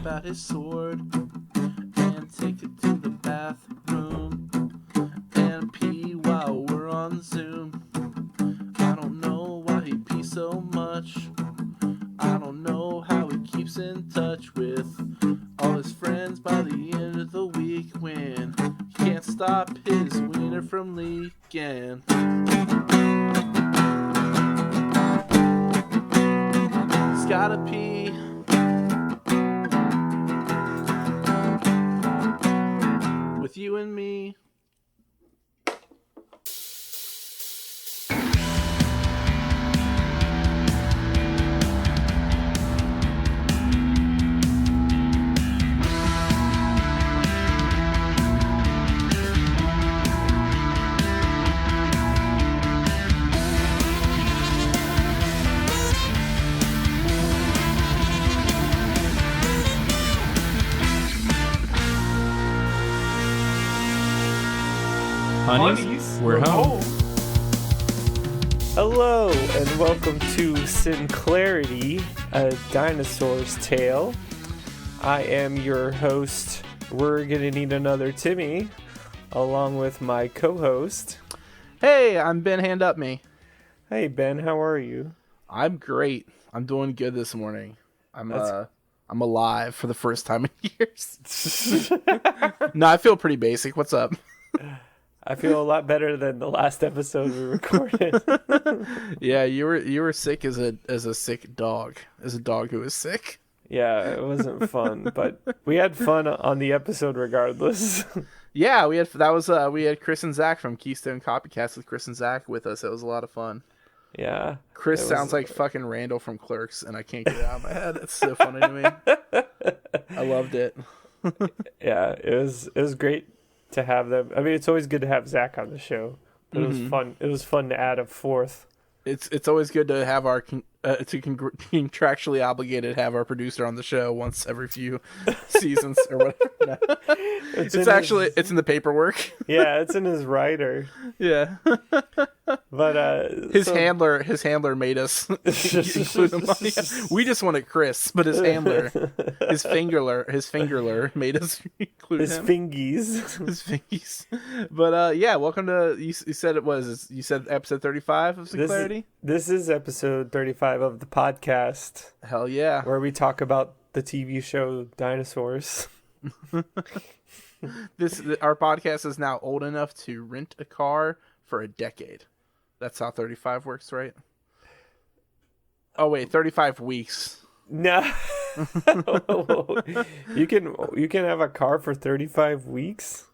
out his sword and take it to the bathroom and pee while we're on Zoom. I don't know why he pees so much. I don't know how he keeps in touch with all his friends by the end of the week when he can't stop his wiener from leaking. He's gotta pee. With you and me. Honeys, we're home. Hello, and welcome to Sinclairity, a dinosaur's tale. I am your host. We're gonna need another Timmy, along with my co-host. Hey, I'm Ben Hand Up Me. Hey Ben, how are you? I'm great. I'm doing good this morning. I'm alive for the first time in years. No, I feel pretty basic. What's up? I feel a lot better than the last episode we recorded. Yeah, you were sick as a sick dog, as a dog who is sick. Yeah, it wasn't fun, but we had fun on the episode regardless. Yeah, we had Chris and Zach from Keystone Copycats with Chris and Zach with us. It was a lot of fun. Yeah. Chris sounds like fucking Randall from Clerks, and I can't get it out of my head. It's so funny to me. I loved it. Yeah, it was great to have them. I mean, it's always good to have Zach on the show, but it was fun. It was fun to add a fourth. It's always good to have our contractually obligated to have our producer on the show once every few seasons or whatever. No. It's in the paperwork. Yeah, it's in his writer. Yeah. But his handler made us include him on. Yeah. We just wanted Chris, but his handler, his fingerler made us include his him. His fingies. But yeah, welcome to you said episode 35 of Sinclairity? This is episode 35 of the podcast. Hell yeah. Where we talk about the TV show Dinosaurs. Our podcast is now old enough to rent a car for a decade. That's how 35 works, right? Oh wait, 35 weeks. No. You can have a car for 35 weeks?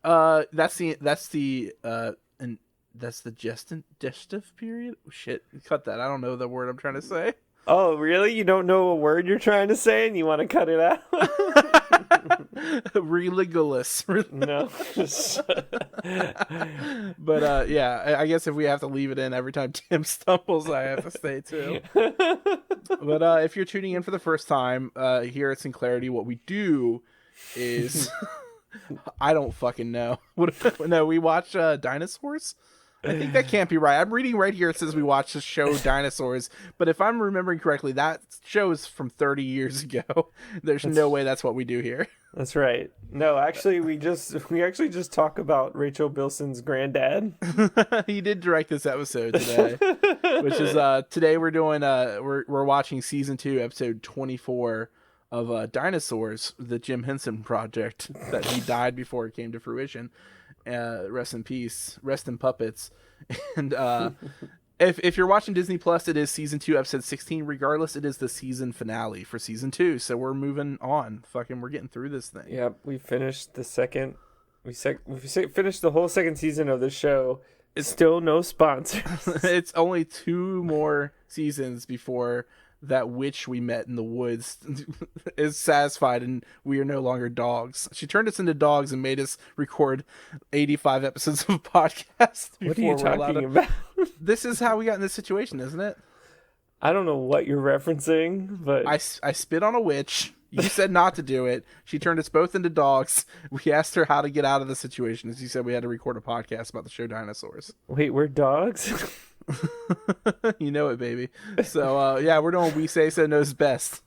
That's the gestive period. Oh, shit, cut that. I don't know the word I'm trying to say. Oh, really? You don't know a word you're trying to say and you want to cut it out? Religulous. No. But yeah, I guess if we have to leave it in every time Tim stumbles, I have to stay too. But if you're tuning in for the first time here at Sinclairity, what we do is I don't fucking know. No, we watch Dinosaurs. I think that can't be right. I'm reading right here. It says we watched the show Dinosaurs, but if I'm remembering correctly, that show is from 30 years ago. There's no way that's what we do here. That's right. No, actually, we actually just talk about Rachel Bilson's granddad. He did direct this episode today, which is today we're doing we're watching season 2, episode 24 of Dinosaurs, the Jim Henson project that he died before it came to fruition. Rest in peace, rest in puppets. And if you're watching Disney Plus, it is season 2 episode 16. Regardless, it is the season finale for season 2, so we're moving on. We're getting through this thing. Yeah, we finished the second. We finished the whole second season of the show. It's still no sponsors. It's only 2 more seasons before that witch we met in the woods is satisfied and we are no longer dogs. She turned us into dogs and made us record 85 episodes of a podcast. What are you talking about? This is how we got in this situation, isn't it? I don't know what you're referencing, but I spit on a witch. You said not to do it. She turned us both into dogs. We asked her how to get out of the situation. As you said, we had to record a podcast about the show Dinosaurs. Wait, we're dogs? You know it, baby. So, yeah, we're doing We Say So Knows Best.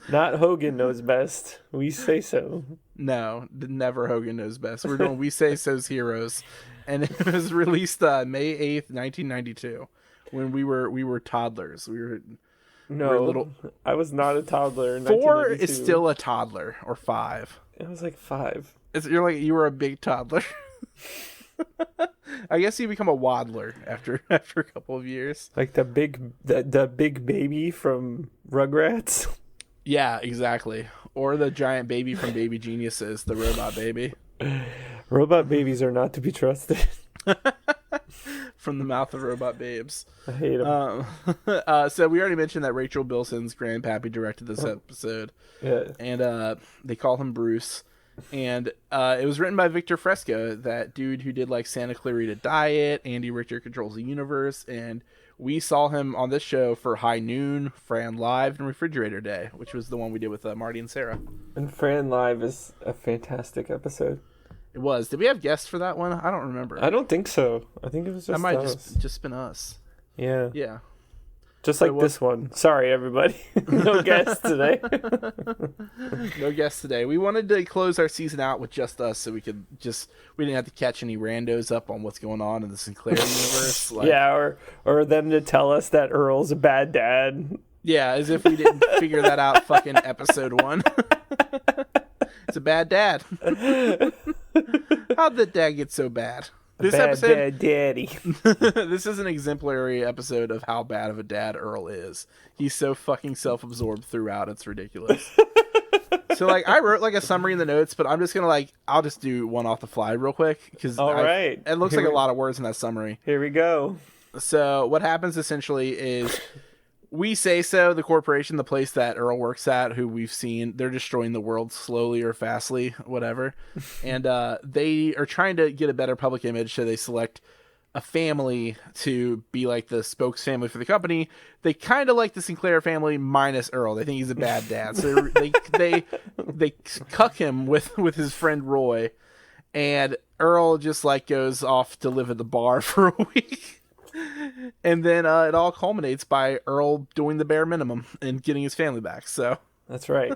Not Hogan knows best. We say so. No, never Hogan knows best. We're doing We Say So's Heroes, and it was released May 8th, 1992, when we were toddlers. We were little. I was not a toddler in 4 1992. is still a toddler, or 5. I was like 5. You were a big toddler. I guess you become a waddler after a couple of years. Like the big baby from Rugrats. Yeah, exactly. Or the giant baby from Baby Geniuses, the robot baby. Robot babies are not to be trusted. From the mouth of robot babes. I hate them. So we already mentioned that Rachel Bilson's grandpappy directed this episode. Yeah. And they call him Bruce. And it was written by Victor Fresco, that dude who did like Santa Clarita Diet, Andy Richter Controls the Universe, and we saw him on this show for High Noon, Fran Live, and Refrigerator Day, which was the one we did with Marty and Sarah. And Fran Live is a fantastic episode. It was. Did we have guests for that one? I don't remember. I don't think so. I think it was just that might us. just been us. Yeah. Yeah. Just like this one. Sorry, everybody. No guests today. No guests today. We wanted to close our season out with just us, so we didn't have to catch any randos up on what's going on in the Sinclair universe. Yeah, or them to tell us that Earl's a bad dad. Yeah, as if we didn't figure that out fucking episode 1. It's a bad dad. How'd the dad get so bad? This episode, bad daddy. This is an exemplary episode of how bad of a dad Earl is. He's so fucking self-absorbed throughout. It's ridiculous. So, like, I wrote, like, a summary in the notes, but I'm just gonna, like, I'll just do one off the fly real quick. Because it looks like a lot of words in that summary. Here we go. So, what happens essentially is We Say So, the corporation, the place that Earl works at, who we've seen, they're destroying the world slowly or fastly, whatever. And they are trying to get a better public image, so they select a family to be like the spokes family for the company. They kind of like the Sinclair family minus Earl. They think he's a bad dad. So they cuck him with his friend Roy. And Earl just like goes off to live at the bar for a week. And then it all culminates by Earl doing the bare minimum and getting his family back. So that's right.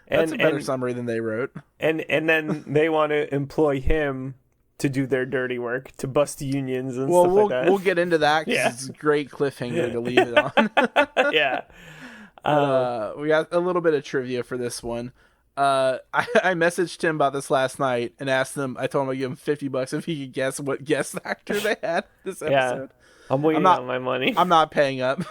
That's a better summary than they wrote. And then they want to employ him to do their dirty work, to bust unions and stuff like that. We'll get into that because it's a great cliffhanger to leave it on. Yeah. We got a little bit of trivia for this one. I messaged him about this last night and asked him, I told him I'd give him $50 if he could guess what guest actor they had this episode. I'm waiting on my money. I'm not paying up.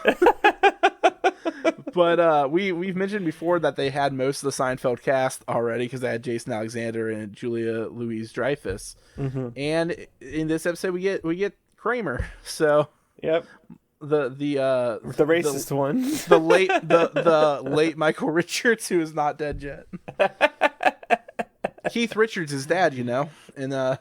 But we've mentioned before that they had most of the Seinfeld cast already because they had Jason Alexander and Julia Louis-Dreyfus. Mm-hmm. And in this episode we get Kramer. So yep. The racist one. The late Michael Richards, who is not dead yet. Keith Richards is dad, you know. And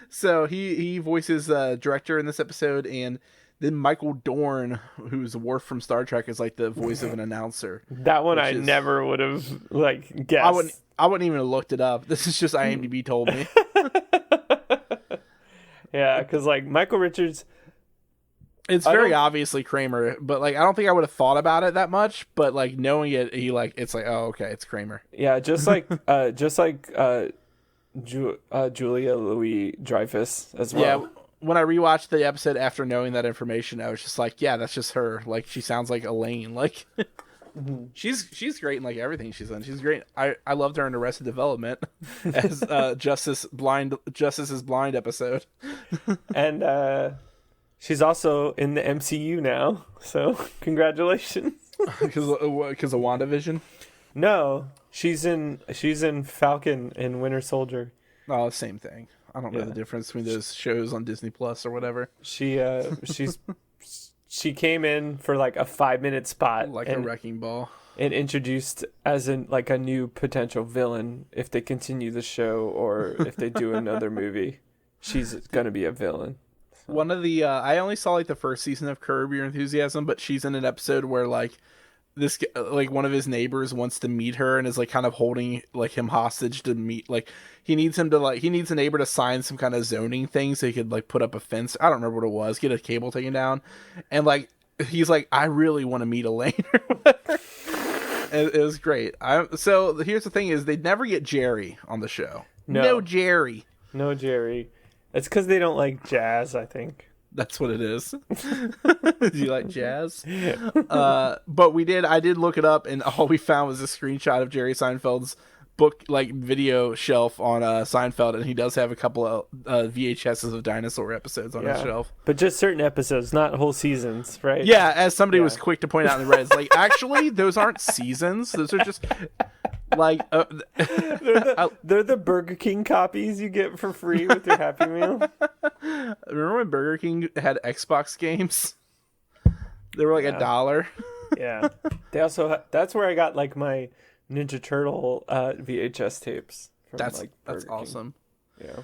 so he voices director in this episode, and then Michael Dorn, who's Worf from Star Trek, is like the voice of an announcer. That one I never would have like guessed. I wouldn't even have looked it up. This is just IMDb told me. Yeah, because like Michael Richards, it's very obviously Kramer, but like I don't think I would have thought about it that much. But like knowing it, it's like, oh, okay, it's Kramer. Yeah, just like Julia Louis-Dreyfus as well. Yeah. When I rewatched the episode after knowing that information, I was just like, yeah, that's just her. Like, she sounds like Elaine. Like, she's great in like everything she's done. She's great. I loved her in Arrested Development as Justice's Blind episode. And she's also in the MCU now. So congratulations. Because of WandaVision. No, she's in Falcon and Winter Soldier. Oh, same thing. I don't know the difference between those shows on Disney Plus or whatever. She came in for like a 5-minute spot, like a wrecking ball, and introduced as in like a new potential villain if they continue the show or if they do another movie. She's gonna be a villain. So. One of the I only saw like the first season of Curb Your Enthusiasm, but she's in an episode where like this like one of his neighbors wants to meet her and is like kind of holding like him hostage to meet, like he needs a neighbor to sign some kind of zoning thing so he could like put up a fence. I don't remember what it was, get a cable taken down, and like he's like, I really want to meet Elaine or whatever. It was great. So here's the thing: is they never get Jerry on the show. No Jerry. No Jerry. It's because they don't like jazz, I think. That's what it is. Do you like jazz? But I did look it up, and all we found was a screenshot of Jerry Seinfeld's book, like video shelf on Seinfeld, and he does have a couple of VHSs of dinosaur episodes on his shelf. But just certain episodes, not whole seasons, right? Yeah, as somebody was quick to point out in the Reds, like, actually, those aren't seasons. Those are just... Like they're the Burger King copies you get for free with your Happy Meal. Remember when Burger King had Xbox games? They were like $1. Yeah. They also that's where I got like my Ninja Turtle VHS tapes. That's awesome. Yeah.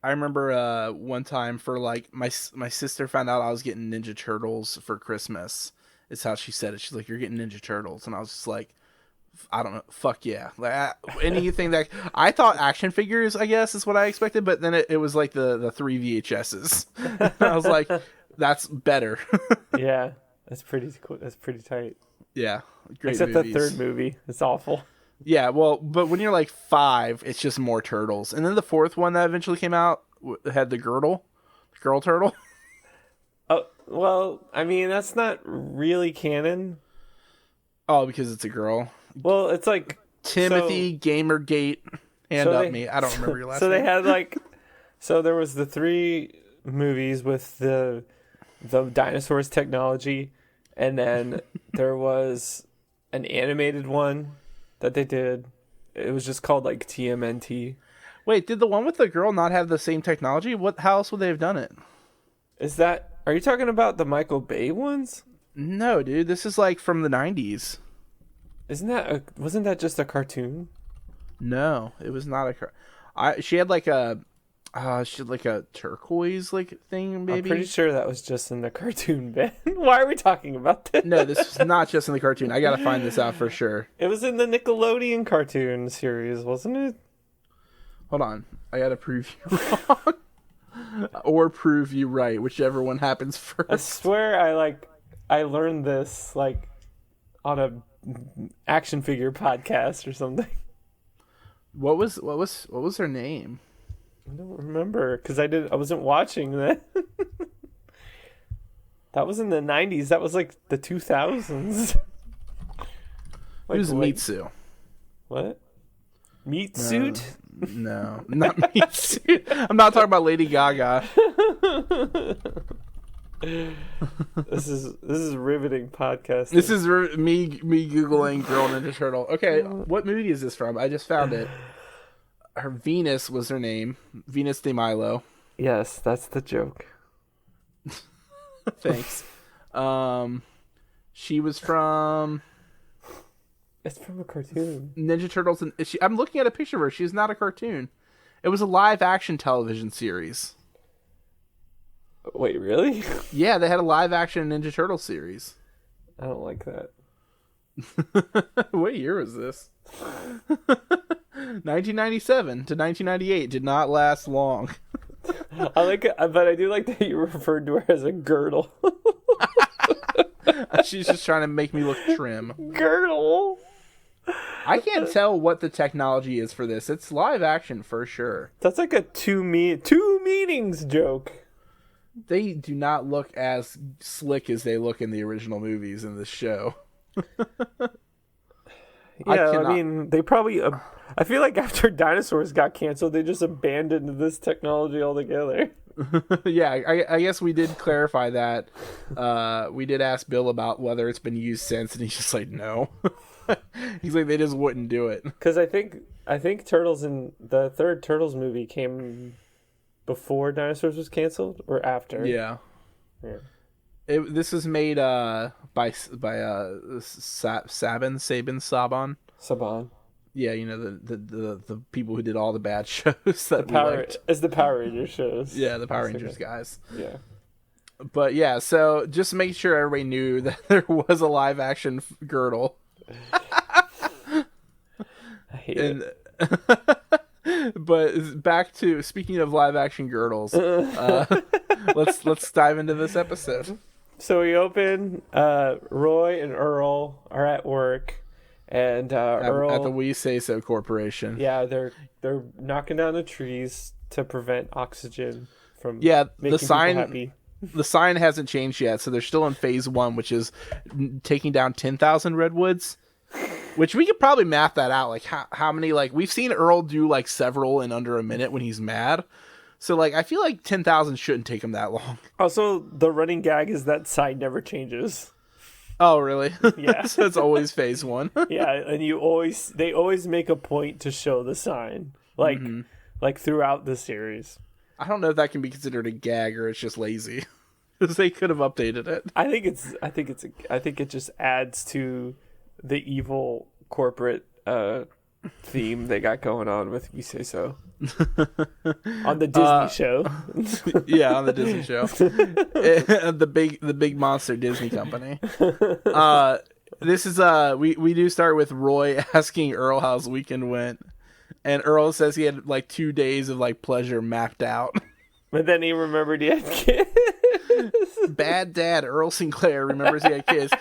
I remember one time for like my sister found out I was getting Ninja Turtles for Christmas. It's how she said it. She's like, "You're getting Ninja Turtles," and I was just like, I don't know. Fuck yeah. Like anything that I thought action figures, I guess, is what I expected. But then it was like the 3 VHSs. I was like, that's better. Yeah. That's pretty cool. That's pretty tight. Yeah. Great Except movies. the third movie. It's awful. Yeah. Well, but when you're like 5, it's just more turtles. And then the 4th one that eventually came out had the girl turtle. Oh, well, I mean, that's not really canon. Oh, because it's a girl. Well, it's like Timothy Gamergate. Me. I don't remember your last name. So they had like, so there was the 3 movies with the dinosaurs technology, and then there was an animated one that they did. It was just called like TMNT. Wait, did the one with the girl not have the same technology? How else would they have done it? Are you talking about the Michael Bay ones? No, dude. This is like from the 90s. Wasn't that just a cartoon? No, it was not she had like a turquoise like thing, maybe. I'm pretty sure that was just in the cartoon, Ben. Why are we talking about this? No, this is not just in the cartoon. I gotta find this out for sure. It was in the Nickelodeon cartoon series, wasn't it? Hold on. I gotta prove you wrong. Or prove you right, whichever one happens first. I swear I learned this like on a action figure podcast or something. What was her name? I don't remember because I wasn't watching that. That was in the 90s. That was like the 2000s. It was Mitsu. What? Meat suit? No, not Meat Suit. I'm not talking about Lady Gaga. This is riveting podcast. This is me googling Girl Ninja Turtle. Okay, what movie is this from? I just found it. Her Venus was her name. Venus de Milo. Yes, that's the joke. Thanks. She was from. It's from a cartoon. Ninja Turtles, and I'm looking at a picture of her. She's not a cartoon. It was a live action television series. Wait, really? Yeah, they had a live action Ninja Turtle series. I don't like that. What year was this? 1997 to 1998. Did not last long. I like it, but I do like that you referred to her as a girdle. She's just trying to make me look trim. Girdle. I can't tell what the technology is for this. It's live action for sure. That's like a two meanings joke. They do not look as slick as they look in the original movies in this show. Yeah, I mean, they probably... I feel like after dinosaurs got canceled, they just abandoned this technology altogether. Yeah, I guess we did clarify that. We did ask Bill about whether it's been used since, and he's just like, no. He's like, they just wouldn't do it. Because I think Turtles in the third Turtles movie came before dinosaurs was canceled or after. Yeah. This is made by Saban. Yeah, you know the people who did all the bad shows that we liked. It's the Power Rangers shows. Yeah, the Power Rangers guys. Yeah. But yeah, so just make sure everybody knew that there was a live action girdle. I hate it. But back to speaking of live action girdles, let's dive into this episode. So we open. Roy and Earl are at work, And Earl at the We Say So Corporation. Yeah, they're knocking down the trees to prevent oxygen from the making sign people happy. The sign hasn't changed yet, so they're still in phase 1, which is taking down 10,000 redwoods. Which we could probably map that out, like how many, like we've seen Earl do like several in under a minute when he's mad. So like I feel like 10,000 shouldn't take him that long. Also, the running gag is that sign never changes. Oh really? Yeah. So it's always phase 1. Yeah, and they always make a point to show the sign, like throughout the series. I don't know if that can be considered a gag or it's just lazy, because they could have updated it. I think it just adds to the evil corporate theme they got going on with We Say So on the Disney show. Yeah, on the Disney show, the big monster Disney company. This is we do start with Roy asking Earl how his weekend went, and Earl says he had like 2 days of like pleasure mapped out. But then he remembered he had kids. Bad dad Earl Sinclair remembers he had kids.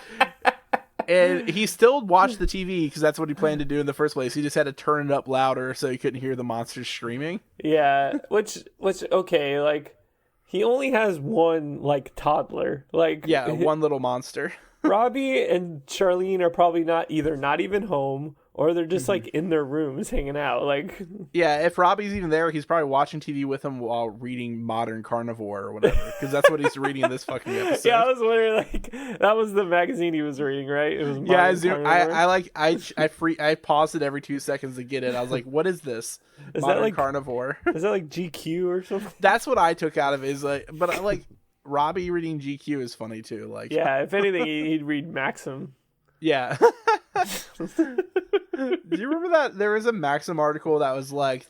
And he still watched the TV because that's what he planned to do in the first place. He just had to turn it up louder so he couldn't hear the monsters screaming. Yeah, which okay, like he only has one like toddler. Like yeah, one little monster. Robbie and Charlene are probably not even home, or they're just like in their rooms hanging out. Like yeah, if Robbie's even there, he's probably watching TV with him while reading Modern Carnivore or whatever, because that's what he's reading in this fucking episode. Yeah, I was wondering, like that was the magazine he was reading, right? It was Modern I paused it every 2 seconds to get it. I was like, what is this? Is Modern that like Carnivore? Is that like GQ or something? That's what I took out of it. Is like, but I like Robbie reading GQ is funny too. Like yeah, if anything, he'd read Maxim. Yeah. Do you remember that there was a Maxim article that was like,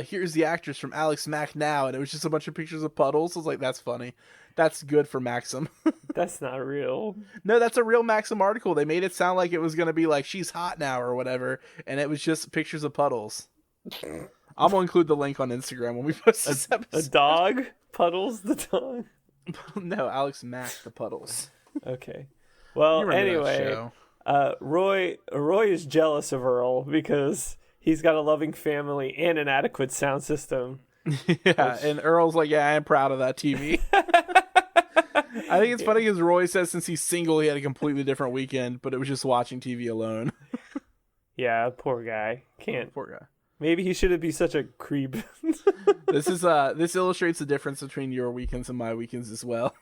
here's the actress from Alex Mack now, and it was just a bunch of pictures of puddles. I was like, that's funny. That's good for Maxim. That's not real. No, that's a real Maxim article. They made it sound like it was going to be like, she's hot now or whatever, and it was just pictures of puddles. I'm going to include the link on Instagram when we post this episode. A dog? Puddles the dog? No, Alex Mack the puddles. Okay. Well, anyway, Roy is jealous of Earl because he's got a loving family and an adequate sound system. Yeah, and Earl's like, yeah, I'm proud of that TV. I think it's funny because Roy says since he's single, he had a completely different weekend, but it was just watching TV alone. Yeah, poor guy. Poor guy. Maybe he shouldn't be such a creep. This illustrates the difference between your weekends and my weekends as well.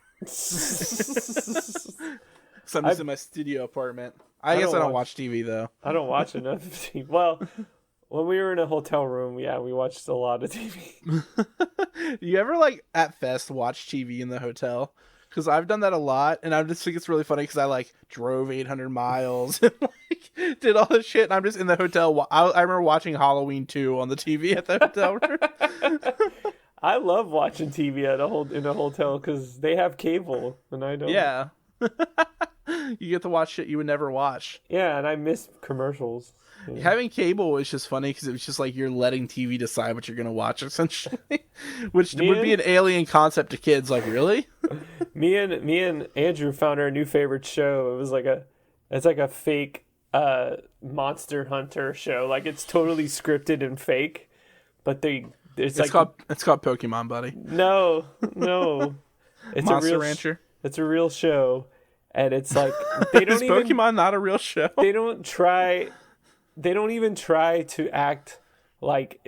So I'm just in my studio apartment. I guess I don't watch TV though. I don't watch enough TV. Well, when we were in a hotel room, yeah, we watched a lot of TV. Do you ever like at Fest watch TV in the hotel? Because I've done that a lot, and I just think it's really funny because I like drove 800 miles and like did all this shit, and I'm just in the hotel. I remember watching Halloween 2 on the TV at the hotel room. I love watching TV in a hotel because they have cable and I don't. Yeah. You get to watch shit you would never watch. Yeah, and I miss commercials. Yeah. Having cable was just funny because it was just like you're letting TV decide what you're going to watch, essentially. Which would be an alien concept to kids. Like, really? Me and Andrew found our new favorite show. It's like a fake monster hunter show. Like, it's totally scripted and fake, but it's called Pokemon Buddy. No, it's Monster Rancher. It's a real show, and it's like they don't Is Pokemon not a real show? They don't even try to act like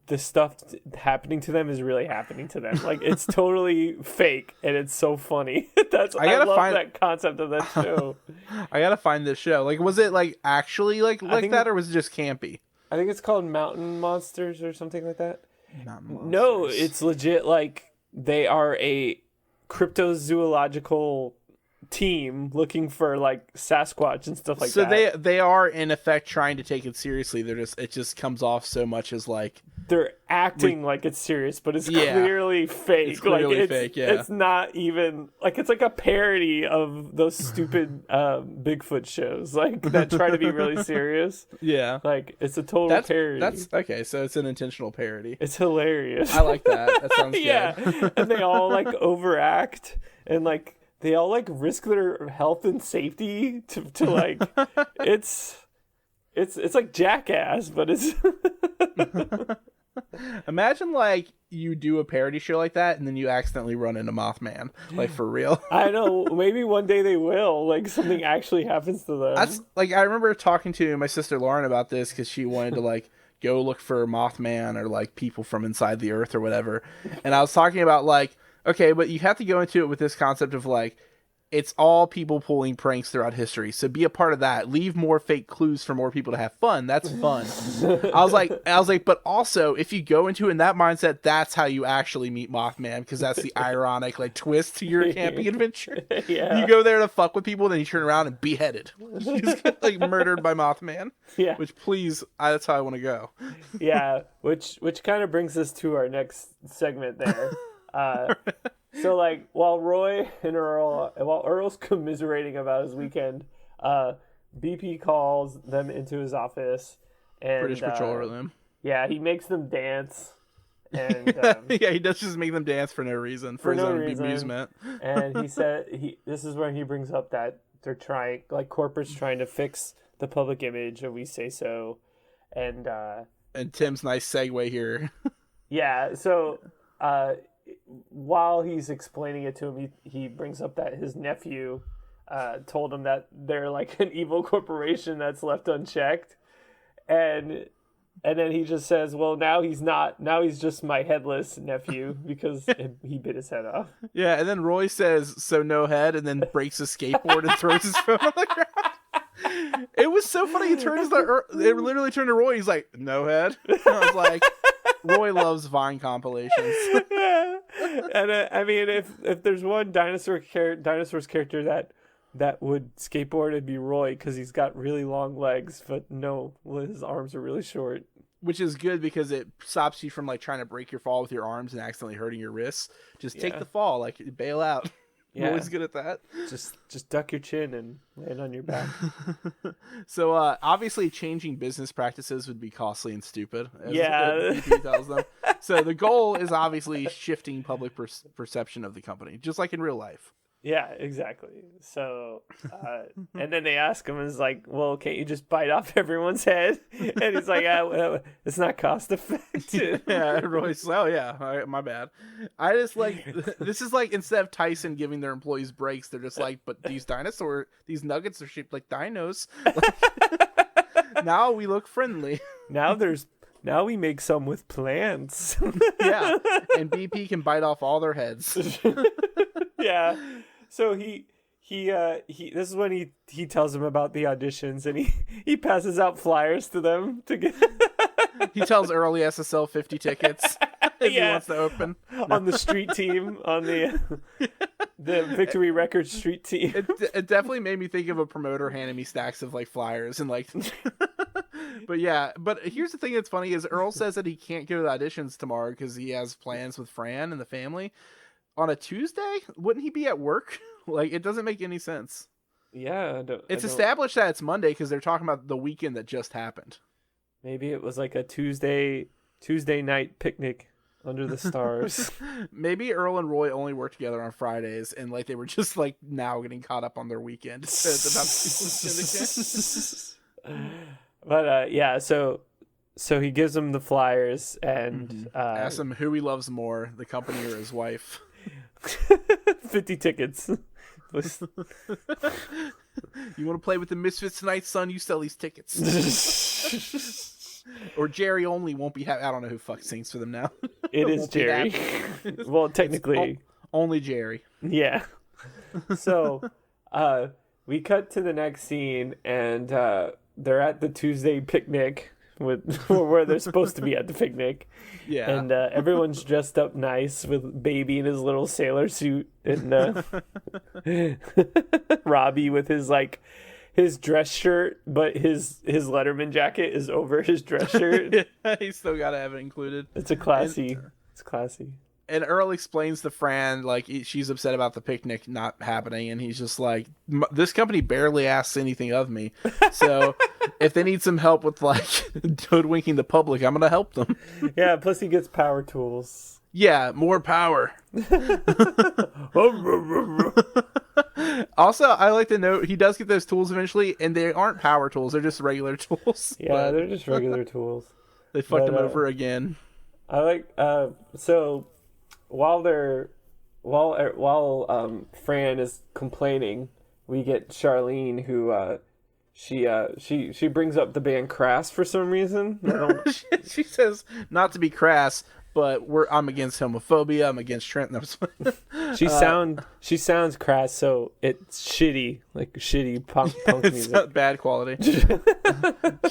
the stuff happening to them is really happening to them. Like, it's totally fake, and it's so funny. I love that concept of that show. I gotta find this show. Like, was it like actually like that, or was it just campy? I think it's called Mountain Monsters or something like that. No, it's legit. Like, they are a cryptozoological team looking for like Sasquatch and stuff like that. So they are in effect trying to take it seriously. It just comes off so much as like they're acting like it's serious, but it's clearly fake. It's clearly fake. Yeah, it's not even like it's like a parody of those stupid Bigfoot shows like that try to be really serious. Yeah, like it's a total parody. That's okay. So it's an intentional parody. It's hilarious. I like that. That sounds good. Yeah, and they all like overact and like. They all like risk their health and safety to like it's It's like Jackass, but it's Imagine like you do a parody show like that and then you accidentally run into Mothman, like for real. I know, maybe one day they will, like something actually happens to them. That's like, I remember talking to my sister Lauren about this because she wanted to like go look for Mothman or like people from inside the earth or whatever. And I was talking about like, okay, but you have to go into it with this concept of like, it's all people pulling pranks throughout history. So be a part of that. Leave more fake clues for more people to have fun. That's fun. I was like, but also if you go into it in that mindset, that's how you actually meet Mothman, because that's the ironic like twist to your camping adventure. Yeah. You go there to fuck with people, then you turn around and beheaded. You just get like murdered by Mothman. Yeah. Which that's how I want to go. Yeah. Which kind of brings us to our next segment there. So, like, while Earl's commiserating about his weekend, BP calls them into his office. And, British patrol room. Yeah, he makes them dance. And yeah, he does just make them dance for no reason, for his own amusement. And he said, this is when he brings up that they're trying, like, corporate's trying to fix the public image of We Say So. And Tim's nice segue here. Yeah, so while he's explaining it to him, he brings up that his nephew told him that they're like an evil corporation that's left unchecked, and then he just says, well, now he's just my headless nephew because he bit his head off. Yeah, and then Roy says, so no head, and then breaks his skateboard and throws his phone on the ground. It was so funny. It literally turned to Roy. He's like, no head. And I was like, Roy loves Vine compilations. Yeah. And I mean, if there's one dinosaur's character that would skateboard, it'd be Roy, because he's got really long legs, but no, his arms are really short. Which is good because it stops you from like trying to break your fall with your arms and accidentally hurting your wrists. Just take the fall, like bail out. Yeah. Always good at that. Just duck your chin and land on your back. So obviously changing business practices would be costly and stupid. Yeah. Tells them. So the goal is obviously shifting public perception of the company, just like in real life. Yeah, exactly. So, and then they ask him, is like, well, can't you just bite off everyone's head? And he's like, it's not cost effective. Yeah, Roy's, oh yeah, all right, my bad. I just like, this is like, instead of Tyson giving their employees breaks, they're just like, but these nuggets are shaped like dinos. Like, now we look friendly. Now we make some with plants. Yeah, and BP can bite off all their heads. Yeah. So he this is when he tells them about the auditions, and he passes out flyers to them to get. He tells Earl he has to sell 50 tickets if he wants to open on the street team, on the Victory Records street team. It definitely made me think of a promoter handing me stacks of like flyers and like. But yeah, but here's the thing that's funny is Earl says that he can't go to the auditions tomorrow because he has plans with Fran and the family. On a Tuesday? Wouldn't he be at work? Like, it doesn't make any sense. Yeah. It's established that it's Monday because they're talking about the weekend that just happened. Maybe it was like a Tuesday night picnic under the stars. Maybe Earl and Roy only work together on Fridays, and like they were just like now getting caught up on their weekend. But yeah, so he gives them the flyers and asks him who he loves more, the company or his wife. 50 tickets. You want to play with the Misfits tonight, son? You sell these tickets. Or Jerry only won't be happy. I don't know who fuck sings for them now. It is Jerry. Well, technically. Only Jerry. Yeah. So we cut to the next scene, and they're at the Tuesday picnic where they're supposed to be at the picnic. Yeah. And everyone's dressed up nice with Baby in his little sailor suit, and Robbie with his dress shirt, but his Letterman jacket is over his dress shirt. He's still got to have it included. It's classy. And Earl explains to Fran, like, she's upset about the picnic not happening, and he's just like, this company barely asks anything of me. So if they need some help with, like, hoodwinking the public, I'm going to help them. Yeah, plus he gets power tools. Yeah, more power. Also, I like to note he does get those tools eventually, and they aren't power tools; they're just regular tools. Yeah, they're just regular tools. They fucked him over again. I like so while Fran is complaining, we get Charlene who she brings up the band Crass for some reason. She says not to be crass, but I'm against homophobia. I'm against Trent. She sounds crass, so it's shitty, like shitty punk it's music. Bad quality.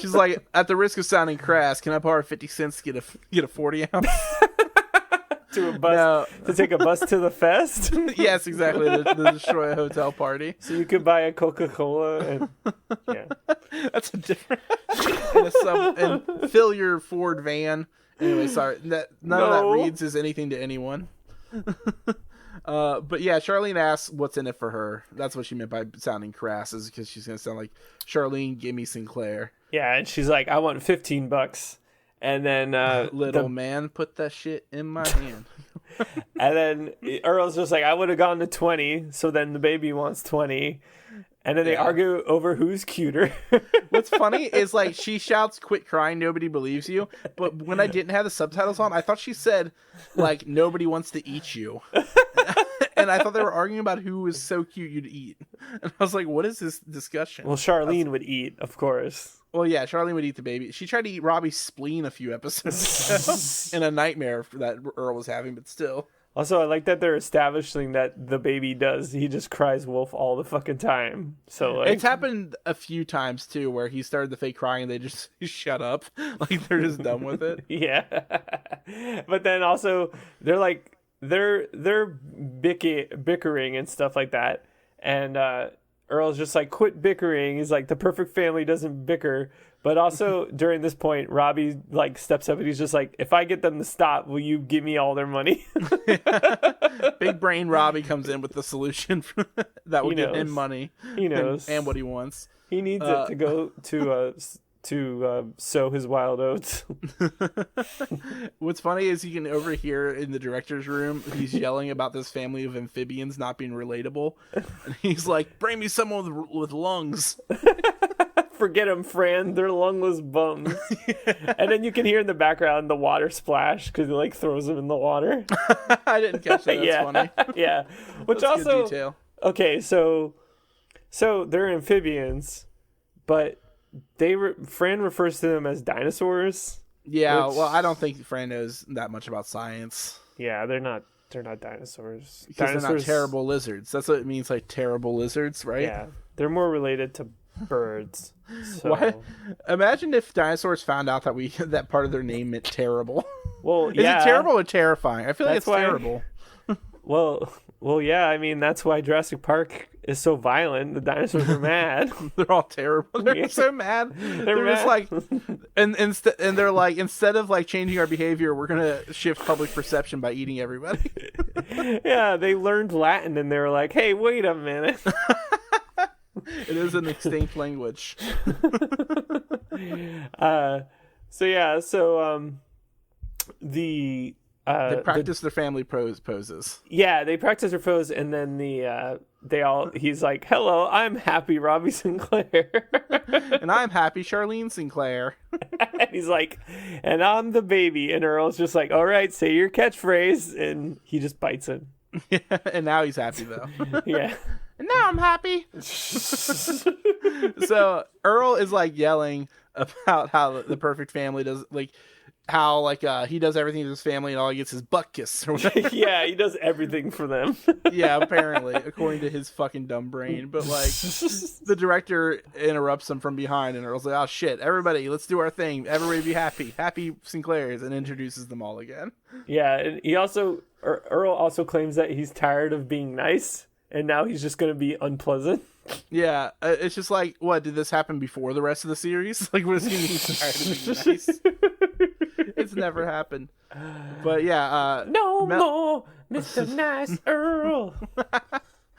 She's like, at the risk of sounding crass, can I borrow 50 cents to get a 40 ounce? To a bus to take a bus to the fest. Yes, exactly. To destroy a hotel party. So you could buy a Coca-Cola and that's a different. And fill your Ford van. Anyway, sorry. None of that reads as anything to anyone. But yeah, Charlene asks what's in it for her. That's what she meant by sounding crass, is because she's gonna sound like Charlene, give me Sinclair. Yeah, and she's like, I want $15. And then little man, put that shit in my hand. And then Earl's just like, I would have gone to 20. So then the baby wants 20. And then they argue over who's cuter. What's funny is, like, she shouts, quit crying, nobody believes you. But when I didn't have the subtitles on, I thought she said, like, nobody wants to eat you. And I thought they were arguing about who was so cute you'd eat. And I was like, what is this discussion? Well, Charlene would eat, of course. Well, yeah, Charlene would eat the baby. She tried to eat Robbie's spleen a few episodes ago in a nightmare that Earl was having, but still. Also, I like that they're establishing that the baby he just cries wolf all the fucking time. So like, it's happened a few times too, where he started the fake crying and they just shut up, like they're just done with it. Yeah, but then also they're bickering and stuff like that, and Earl's just like, quit bickering. He's like, the perfect family doesn't bicker. But also during this point, Robbie like steps up and he's just like, if I get them to stop, will you give me all their money? Big brain Robbie comes in with the solution that will get him money. He knows. And what he wants. He needs it to go to sow his wild oats. What's funny is you can overhear in the director's room, he's yelling about this family of amphibians not being relatable. And he's like, bring me someone with lungs. Forget them, Fran. They're lungless bums. And then you can hear in the background the water splash because he like throws them in the water. I didn't catch that. That's funny. Yeah. Which That's also, good detail. Okay, so they're amphibians, but Fran refers to them as dinosaurs. Yeah. Well, I don't think Fran knows that much about science. Yeah, they're not dinosaurs. Because they're not terrible lizards. That's what it means, like terrible lizards, right? Yeah. They're more related to birds. So. What? Imagine if dinosaurs found out that that part of their name meant terrible. Well, Is it terrible or terrifying? I feel like it's terrible. Well, yeah. I mean, that's why Jurassic Park is so violent. The dinosaurs are mad. They're all terrible. They're so mad. They're mad. just like, and they're like, instead of like changing our behavior, we're gonna shift public perception by eating everybody. Yeah, they learned Latin and they were like, hey, wait a minute. It is an extinct language. They practice their family poses. Yeah, they practice their pose, and then he's like, hello, I'm happy Robbie Sinclair. And I'm happy Charlene Sinclair. And he's like, and I'm the baby. And Earl's just like, all right, say your catchphrase. And he just bites him. Yeah, and now he's happy though. Yeah. And now I'm happy. So Earl is like yelling about how the perfect family does, like how like he does everything to his family and all he gets is butt kiss or whatever. Yeah, he does everything for them. Yeah, apparently, according to his fucking dumb brain. But like the director interrupts him from behind and Earl's like, oh shit, everybody, let's do our thing. Everybody be happy. Happy Sinclairs, and introduces them all again. Yeah, and Earl also claims that he's tired of being nice. And now he's just going to be unpleasant. Yeah, it's just like, what, did this happen before the rest of the series? Like, what does he mean he's tired of being nice? It's never happened. But yeah, no more Mr. Nice Earl.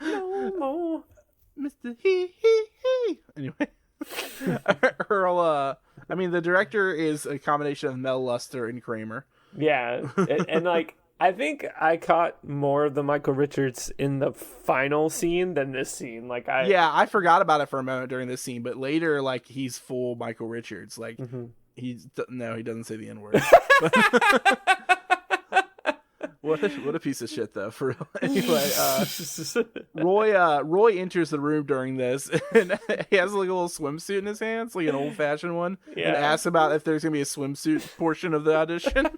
No more Mr. He. Anyway, Earl, I mean, the director is a combination of Mel Luster and Kramer. Yeah, and like, I think I caught more of the Michael Richards in the final scene than this scene. I forgot about it for a moment during this scene, but later, like, he's full Michael Richards. Like, he doesn't say the N-word. What a piece of shit, though. For anyway, Roy enters the room during this, and he has like a little swimsuit in his hands, like an old fashioned one, and asks about if there's gonna be a swimsuit portion of the audition.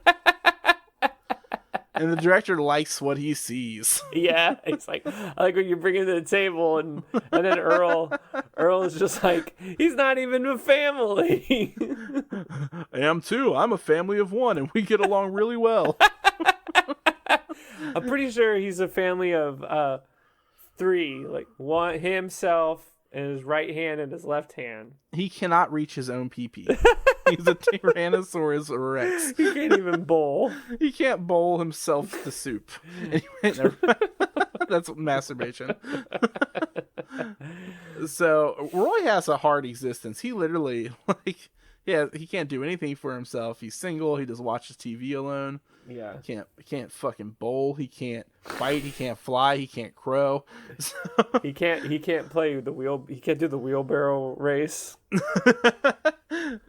And the director likes what he sees. Yeah, it's like, I like what you bring it to the table, and then Earl is just like, he's not even a family. I am too. I'm a family of one, and we get along really well. I'm pretty sure he's a family of 3, like one himself and his right hand and his left hand. He cannot reach his own pee-pee. He's a Tyrannosaurus Rex. He can't even bowl. He can't bowl himself to soup. Anyway, that's masturbation. So Roy has a hard existence. He literally, like, he can't do anything for himself. He's single. He just watches TV alone. Yeah. He can't fucking bowl. He can't fight. He can't fly. He can't crow. So... He can't play the wheel. He can't do the wheelbarrow race.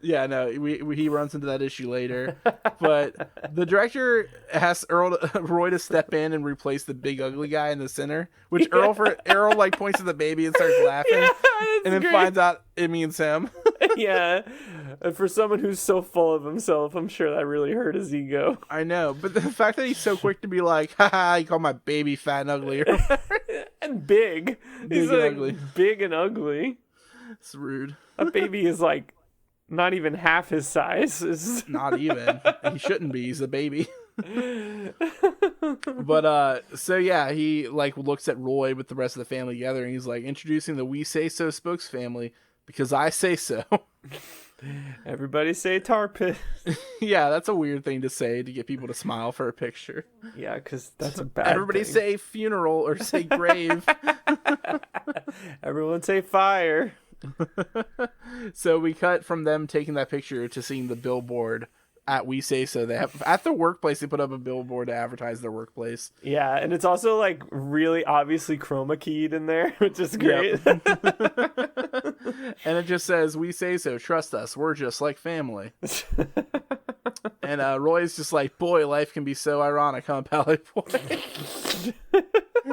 Yeah, no, he runs into that issue later. But the director has Roy to step in and replace the big ugly guy in the center, which Earl like points at the baby and starts laughing, and then finds out it means him. Yeah, and for someone who's so full of himself, I'm sure that really hurt his ego. I know, but the fact that he's so quick to be like, haha, you call my baby fat and ugly. And big. He's and like ugly. Big and ugly. It's rude. A baby is like not even half his size. Not even. He shouldn't be. He's a baby. But so yeah, he like looks at Roy with the rest of the family together, and he's like, introducing the We Say So spokes family because I say so. Everybody say tar pit. Yeah, that's a weird thing to say to get people to smile for a picture. Yeah, because that's a bad Everybody thing. say funeral or say grave. Everyone say fire. So we cut from them taking that picture to seeing the billboard at We Say So. They have at the workplace, they put up a billboard to advertise their workplace. Yeah, and it's also like really obviously chroma keyed in there, which is great. Yep. And it just says, "We say so, trust us, we're just like family." And Roy's just like, "Boy, life can be so ironic, huh, Pally Boy?"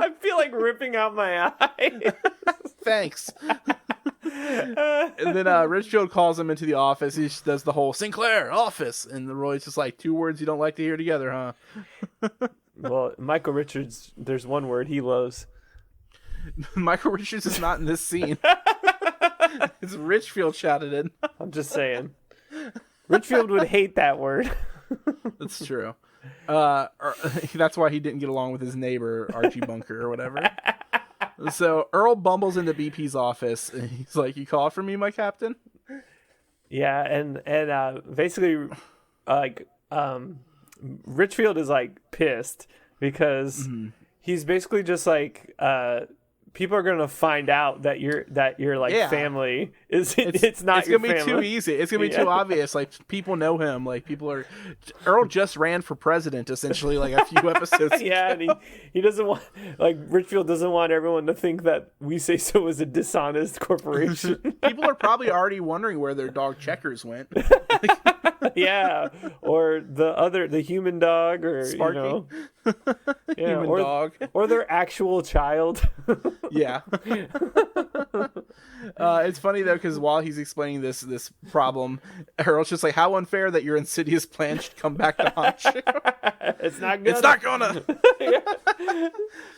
I feel like ripping out my eye. Thanks. And then Richfield calls him into the office. He does the whole Sinclair office, and Roy's just like, 2 words you don't like to hear together, huh? Well, Michael Richards, there's one word he loves. Michael Richards is not in this scene. It's Richfield shouted it. I'm just saying. Richfield would hate that word. That's true. That's why he didn't get along with his neighbor, Archie Bunker or whatever. So Earl bumbles into BP's office, and he's like, "You called for me, my captain?" Yeah, and basically, like, Richfield is like pissed because he's basically just like, people are gonna find out that you're like family. It's not. It's gonna be too easy. It's gonna be too obvious. Like, people know him. Like, people are. Earl just ran for president, essentially, like a few episodes. Yeah, and he doesn't want, like, Richfield doesn't want everyone to think that We Say So is a dishonest corporation. People are probably already wondering where their dog Checkers went. Yeah, or the human dog, or Sparky. you know, Human dog, or their actual child. Yeah. It's funny though, because while he's explaining this problem, Earl's just like, "How unfair that your insidious plan should come back to haunt you." It's not good. It's not gonna.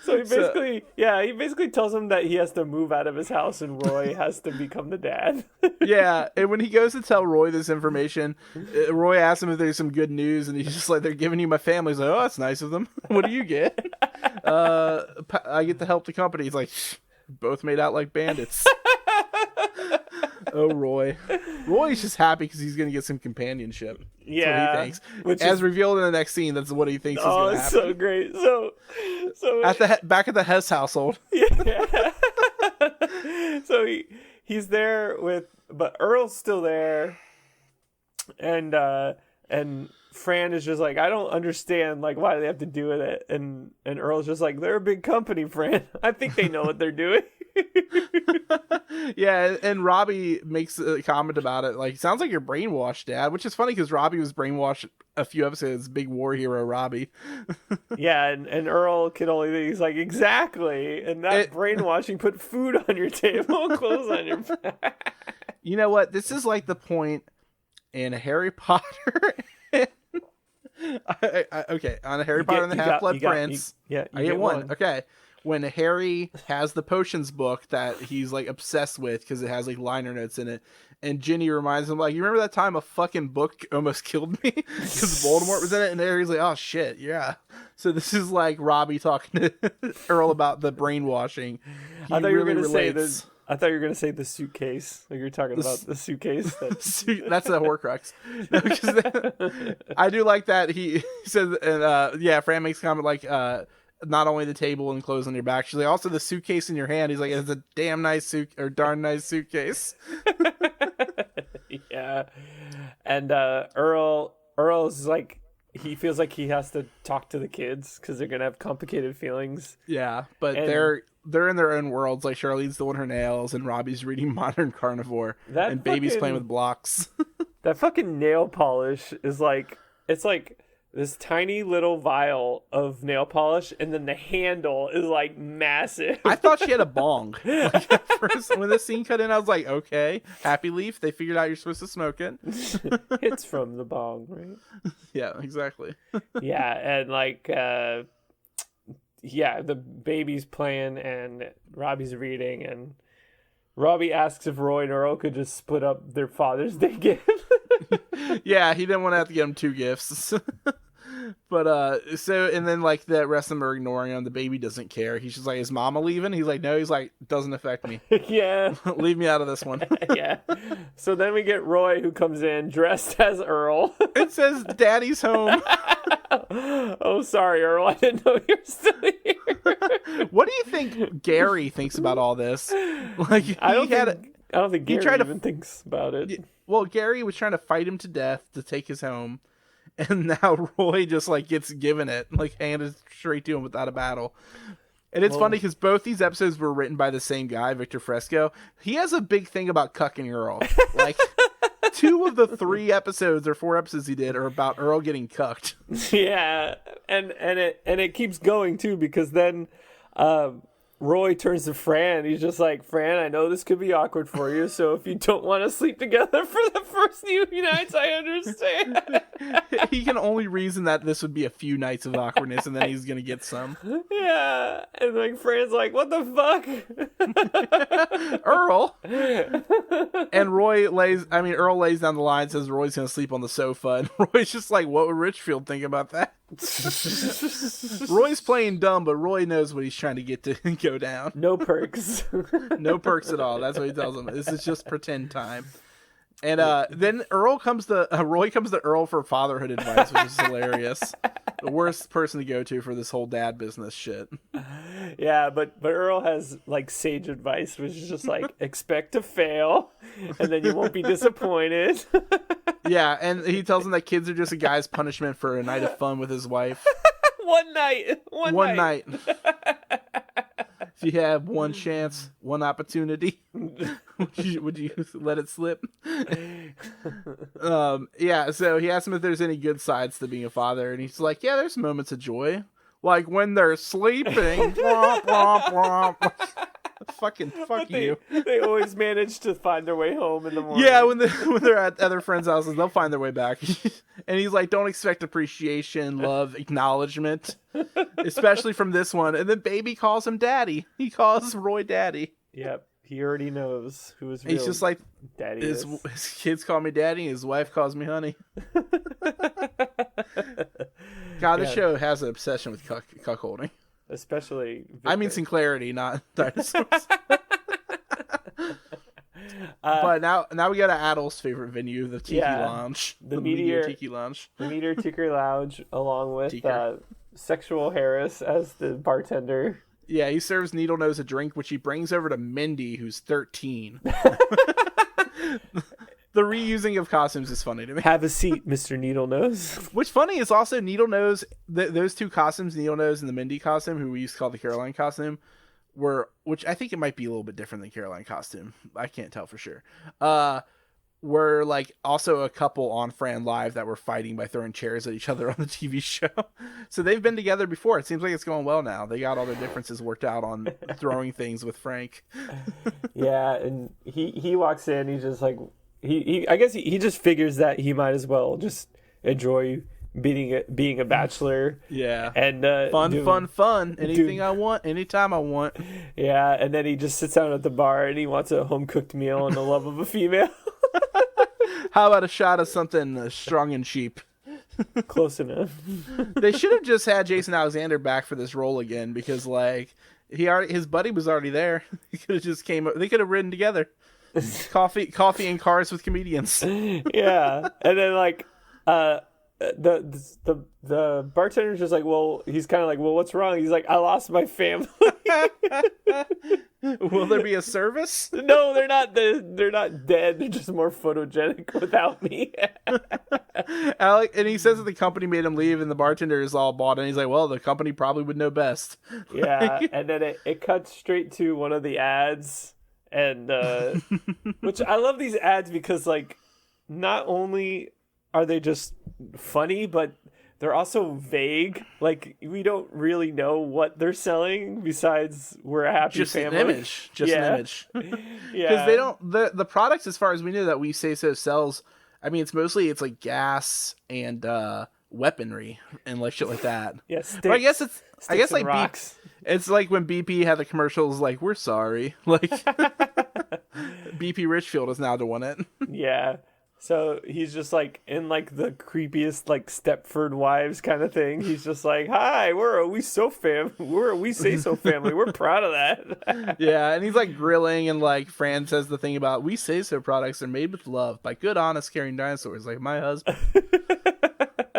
So he basically tells him that he has to move out of his house and Roy has to become the dad. Yeah, and when he goes to tell Roy this information, Roy asks him if there's some good news, and he's just like, "They're giving you my family." He's like, "Oh, that's nice of them. What do you get?" I get to help the company. He's like, "Both made out like bandits." Oh, Roy. Roy's just happy because he's going to get some companionship. Yeah. That's what he thinks. As revealed in the next scene, that's what he thinks is going to happen. Oh, it's so great. So at the back at the Hess household. Yeah. So he's there but Earl's still there, and Fran is just like, I don't understand, like, why do they have to do with it? And Earl's just like, they're a big company, Fran. I think they know what they're doing. Yeah, and Robbie makes a comment about it, like, sounds like you're brainwashed, Dad, which is funny because Robbie was brainwashed a few episodes, big war hero Robbie. Yeah, and Earl can only think, he's like, exactly. And that brainwashing put food on your table, clothes on your back. You know what? This is like the point in Harry Potter. Okay, on Harry Potter and the Half-Blood Prince. I get one. Okay. When Harry has the potions book that he's like obsessed with because it has like liner notes in it, and Ginny reminds him, like, you remember that time a fucking book almost killed me because Voldemort was in it? And Harry's like, oh shit, yeah. So this is like Robbie talking to Earl about the brainwashing. I thought you were gonna say this. I thought you were going to say the suitcase. Like, you're talking about the suitcase. That's a Horcrux. No, I do like that. He says, and yeah, Fran makes a comment like, not only the table and clothes on your back, she's like, also the suitcase in your hand. He's like, it's a damn nice darn nice suitcase. Yeah. And Earl's like, he feels like he has to talk to the kids because they're going to have complicated feelings. Yeah, but they're in their own worlds. Like, Charlene's doing her nails, and Robbie's reading Modern Carnivore, and Baby's playing with blocks. That fucking nail polish is like, it's like this tiny little vial of nail polish, and then the handle is like massive. I thought she had a bong. Like, at first, when this scene cut in, I was like, okay, Happy Leaf, they figured out you're supposed to smoke it. It's from the bong, right? Yeah, exactly. Yeah, and like, yeah, the baby's playing and Robbie's reading, and Robbie asks if Roy and Earl could just split up their Father's Day gift. Yeah, he didn't want to have to give him two gifts. But so, and then like the rest of them are ignoring him. The baby doesn't care. He's just like, is Mama leaving? He's like, no. He's like, doesn't affect me. Yeah. Leave me out of this one. Yeah. So then we get Roy, who comes in dressed as Earl. It says Daddy's home. Oh, sorry, Earl. I didn't know you were still here. What do you think Gary thinks about all this? Like, I don't think Gary even thinks about it. Well, Gary was trying to fight him to death to take his home, and now Roy just like gets given it, like handed straight to him without a battle. And it's funny because both these episodes were written by the same guy, Victor Fresco. He has a big thing about cucking Earl. Like, 2 of the 3 episodes or 4 episodes he did are about Earl getting cucked. Yeah, and it keeps going too, because then Roy turns to Fran. He's just like, Fran, I know this could be awkward for you, so if you don't want to sleep together for the first few nights, I understand. He can only reason that this would be a few nights of awkwardness, and then he's gonna get some. Yeah, and like Fran's like, what the fuck? Earl. And Earl lays down the line, says Roy's gonna sleep on the sofa, and Roy's just like, what would Richfield think about that? Roy's playing dumb, but Roy knows what he's trying to get to go down. No perks. No perks at all. That's what he tells him. This is just pretend time. And then Roy comes to Earl for fatherhood advice, which is hilarious. The worst person to go to for this whole dad business shit. Yeah, but Earl has like sage advice, which is just like, expect to fail, and then you won't be disappointed. Yeah, and he tells him that kids are just a guy's punishment for a night of fun with his wife. One night. If you have one chance, one opportunity, would you let it slip? Yeah, so he asks him if there's any good sides to being a father, and he's like, yeah, there's moments of joy. Like when they're sleeping. Womp, womp, womp. Fuck you. They always manage to find their way home in the morning. Yeah, when they're at other friends' houses, they'll find their way back. And he's like, don't expect appreciation, love, acknowledgement, especially from this one. And then Baby calls him Daddy. He calls Roy Daddy. Yep, he already knows who his real He's just like, Daddy his kids call me Daddy, and his wife calls me Honey. God, this show has an obsession with cuckolding. Especially Victor. I mean Sinclairity, not dinosaurs. But now we got to Adel's favorite venue, the Tiki Lounge. The Meteor Tiki Lounge. The Meteor Tiki Lounge, along with Sexual Harris as the bartender. Yeah, he serves Needlenose a drink, which he brings over to Mindy, who's 13. the reusing of costumes is funny to me. Have a seat, Mr. Needle Nose. What's funny is also Needle Nose, those two costumes, Needle Nose and the Mindy costume, who we used to call the Caroline costume, which I think it might be a little bit different than Caroline costume. I can't tell for sure. Were like also a couple on Fran Live that were fighting by throwing chairs at each other on the TV show. So they've been together before. It seems like it's going well now. They got all their differences worked out on throwing things with Frank. Yeah, and he walks in. He's just like I guess he just figures that he might as well just enjoy being a bachelor. Yeah, and fun. Anything I want, anytime I want. Yeah, and then he just sits down at the bar and he wants a home cooked meal and the love of a female. How about a shot of something strong and cheap? Close enough. They should have just had Jason Alexander back for this role again, because like his buddy was already there. He could have just they could have ridden together. Coffee and cars with comedians. Yeah, and then like the bartender's just like, well, he's kind of like, well, what's wrong? He's like, I lost my family. Will there be a service? No, they're not. They're not dead. They're just more photogenic without me. Alec, and he says that the company made him leave, and the bartender is all bought in. He's like, well, the company probably would know best. Yeah, and then it cuts straight to one of the ads, and which I love these ads because like not only are they just funny, but they're also vague. Like we don't really know what they're selling besides we're a happy family. An image. Just an image. Yeah. Because they don't the products, as far as we know, that We Say So sells, I mean, it's like gas and weaponry and like shit like that. Yes. Yeah, I guess like rocks. It's like when BP had the commercials like, we're sorry. Like BP Richfield is now doing it. Yeah. So he's just like in like the creepiest like Stepford Wives kind of thing. He's just like, "Hi, we're a We Say So family. We're proud of that." Yeah, and he's like grilling, and like Fran says the thing about We Say So products are made with love by good, honest, caring dinosaurs like my husband.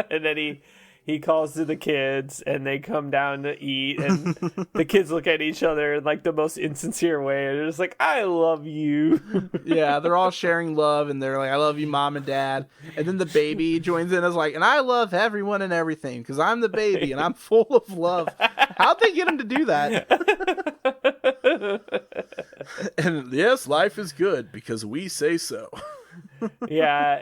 And then he calls to the kids, and they come down to eat, and the kids look at each other in like the most insincere way, and they're just like, "I love you." Yeah, they're all sharing love, and they're like, "I love you, Mom and Dad." And then the baby joins in as like, "And I love everyone and everything because I'm the baby and I'm full of love." How'd they get him to do that? And yes, life is good because we say so. Yeah,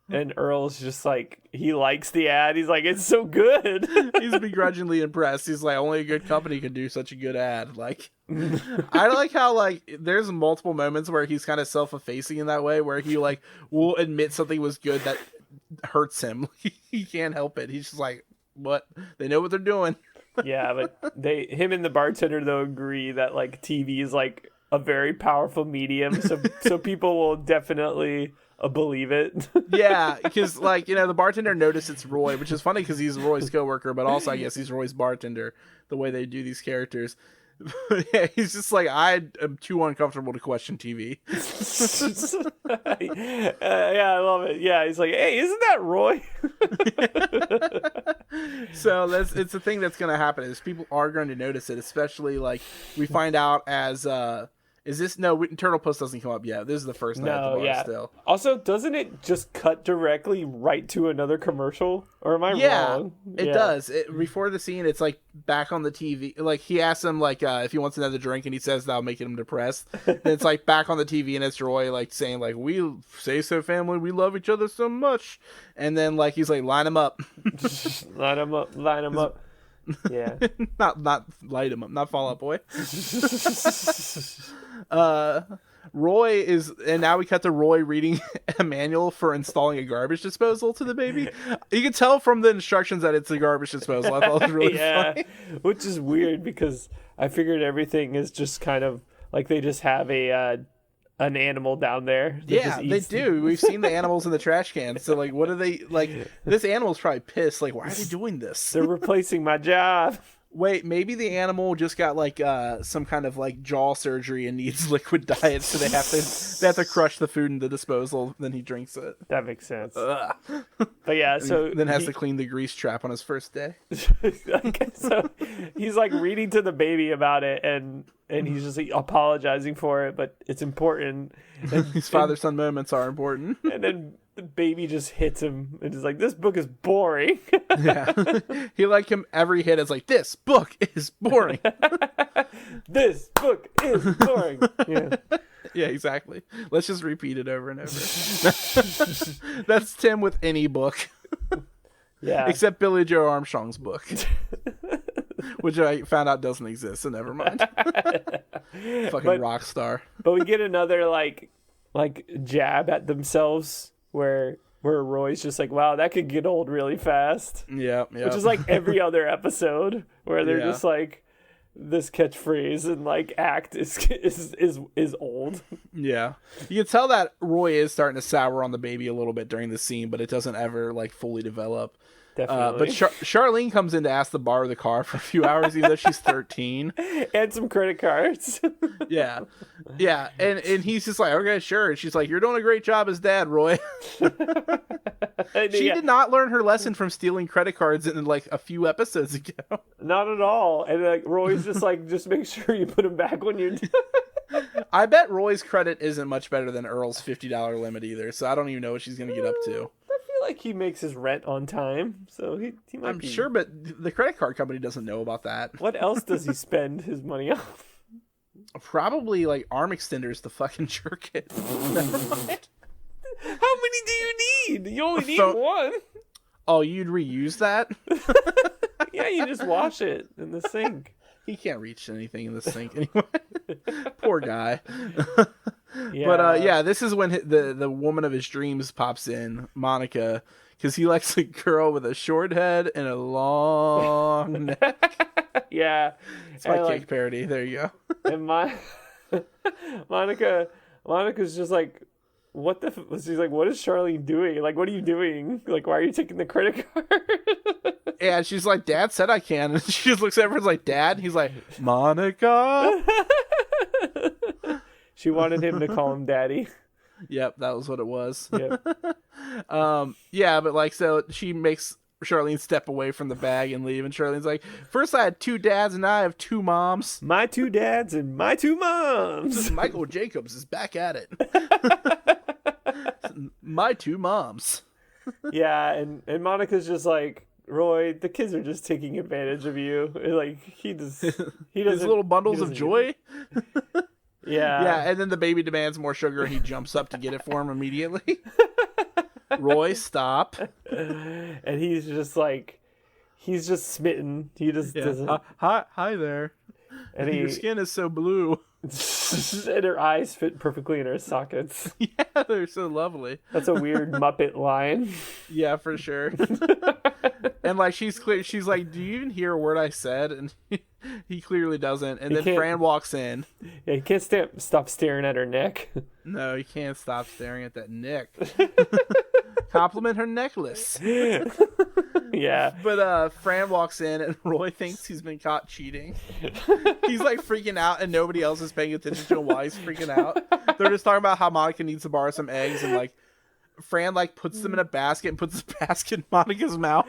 and Earl's just like, he likes the ad. He's like, it's so good. He's begrudgingly impressed. He's like, only a good company can do such a good ad. Like, I like how like there's multiple moments where he's kind of self-effacing in that way, where he like will admit something was good that hurts him. He can't help it. He's just like, what? They know what they're doing. Yeah, but him and the bartender though agree that like TV is like a very powerful medium, so people will definitely believe it. Yeah, because like, you know, the bartender noticed it's Roy, which is funny because he's Roy's coworker, but also I guess he's Roy's bartender, the way they do these characters. Yeah, he's just like, I am too uncomfortable to question TV. Yeah, I love it. Yeah, he's like, hey, isn't that Roy? So it's a thing that's going to happen, is people are going to notice it, especially like we find out as Turtle Puss doesn't come up yet. This is the first night at the bar still. Also, doesn't it just cut directly right to another commercial? Or am I wrong? It does. Before the scene, it's like back on the TV. Like he asks him like if he wants another drink, and he says that'll make him depressed. And it's like back on the TV, and it's Roy like saying like, we say so family, we love each other so much. And then like he's like, line him up. Line him up. Yeah. not light him up, not Fall Out Boy. Roy is, and now we cut to Roy reading a manual for installing a garbage disposal to the baby. You can tell from the instructions that it's a garbage disposal. I thought it was really funny. Which is weird because I figured everything is just kind of like they just have an animal down there. Yeah, they do. We've seen the animals in the trash can. So like, what are they like? This animal's probably pissed. Like, why are they doing this? They're replacing my job. Wait, maybe the animal just got like some kind of like jaw surgery and needs liquid diet, so they have to crush the food into disposal. Then he drinks it. That makes sense. Ugh. But yeah, so then has to clean the grease trap on his first day. So he's like reading to the baby about it, and he's just like, apologizing for it, but it's important. These father-son moments are important. And then the baby just hits him and is like, "This book is boring." Yeah, he like him every hit is like, "This book is boring." This book is boring. Yeah. Yeah, exactly. Let's just repeat it over and over. That's Tim with any book. Yeah. Except Billy Joe Armstrong's book. Which I found out doesn't exist, so never mind. Fucking rock star. But we get another like jab at themselves where Roy's just like, wow, that could get old really fast. Yeah. Which is like every other episode where they're just like, this catchphrase and like act is old. Yeah. You can tell that Roy is starting to sour on the baby a little bit during the scene, but it doesn't ever like fully develop. Definitely. But Charlene comes in to ask to borrow the car for a few hours, even though she's 13. And some credit cards. Yeah. And he's just like, okay, sure. And she's like, you're doing a great job as dad, Roy. She did not learn her lesson from stealing credit cards in like a few episodes ago. Not at all. And like Roy's just like, just make sure you put them back when you're done. I bet Roy's credit isn't much better than Earl's $50 limit either, so I don't even know what she's going to get up to. Like he makes his rent on time, so he might I'm sure, but the credit card company doesn't know about that. What else does he spend his money on? Probably like arm extenders to fucking jerk it. Never mind. How many do you need? You only need one. Oh, you'd reuse that? Yeah, you just wash it in the sink. He can't reach anything in the sink anyway. Poor guy. Yeah. But yeah, this is when the woman of his dreams pops in, Monica, because he likes a girl with a short head and a long neck. Yeah, it's my cake parody. There you go. And Monica's just like, what the? She's like, what is Charlene doing? Like, what are you doing? Like, why are you taking the credit card? Yeah, she's like, Dad said I can. And she just looks at her and is like, Dad? He's like, Monica? She wanted him to call him Daddy. Yep, that was what it was. Yep. Yeah, but like, so she makes Charlene step away from the bag and leave. And Charlene's like, first I had 2 dads and now I have 2 moms. My 2 dads and my 2 moms. Michael Jacobs is back at it. My 2 moms. Yeah, and Monica's just like, Roy, the kids are just taking advantage of you. Like he doesn't. His little bundles of joy. Yeah. Yeah, and then the baby demands more sugar and he jumps up to get it for him immediately. Roy, stop. And he's just like, he's just smitten. He just doesn't. Hi there. And your skin is so blue. And her eyes fit perfectly in her sockets. Yeah, they're so lovely. That's a weird Muppet line. Yeah, for sure. And like she's like, do you even hear a word I said? And he clearly doesn't. And then Fran walks in. Yeah, he can't stop staring at her neck. No, he can't stop staring at that neck. Compliment her necklace. Yeah. But Fran walks in and Roy thinks he's been caught cheating. He's like freaking out and nobody else is paying attention to him while he's freaking out. They're just talking about how Monica needs to borrow some eggs and like Fran like puts them in a basket and puts the basket in Monica's mouth.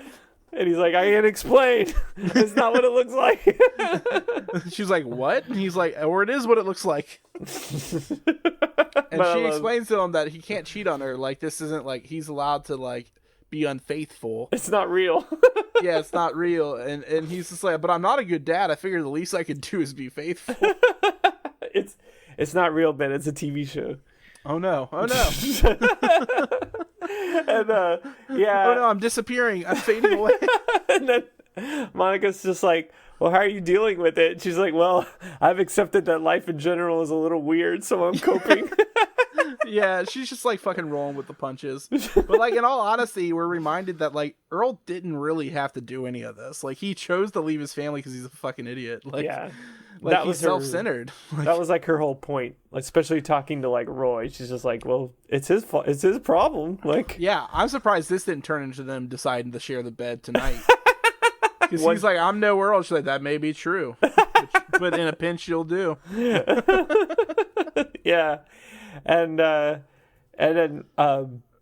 And he's like, I can't explain. It's not what it looks like. She's like, what? And he's like, or it is what it looks like. And she explains to him that he can't cheat on her. Like, this isn't like, he's allowed to like be unfaithful. It's not real. Yeah, it's not real. And he's just like, but I'm not a good dad. I figure the least I could do is be faithful. It's not real, Ben. It's a TV show. Oh no. And yeah. Oh no, I'm disappearing. I'm fading away. And then Monica's just like, well, how are you dealing with it? And she's like, well, I've accepted that life in general is a little weird, so I'm coping. Yeah, she's just like fucking rolling with the punches. But like, in all honesty, we're reminded that like Earl didn't really have to do any of this. Like, he chose to leave his family because he's a fucking idiot. Like, yeah. Like, that was self-centered. That was like her whole point, especially talking to like Roy. She's just like, well, it's his fault. It's his problem. Like, yeah, I'm surprised this didn't turn into them deciding to share the bed tonight. Because he's like, I'm no Earl. She's like, that may be true. But in a pinch, you'll do. Yeah. And then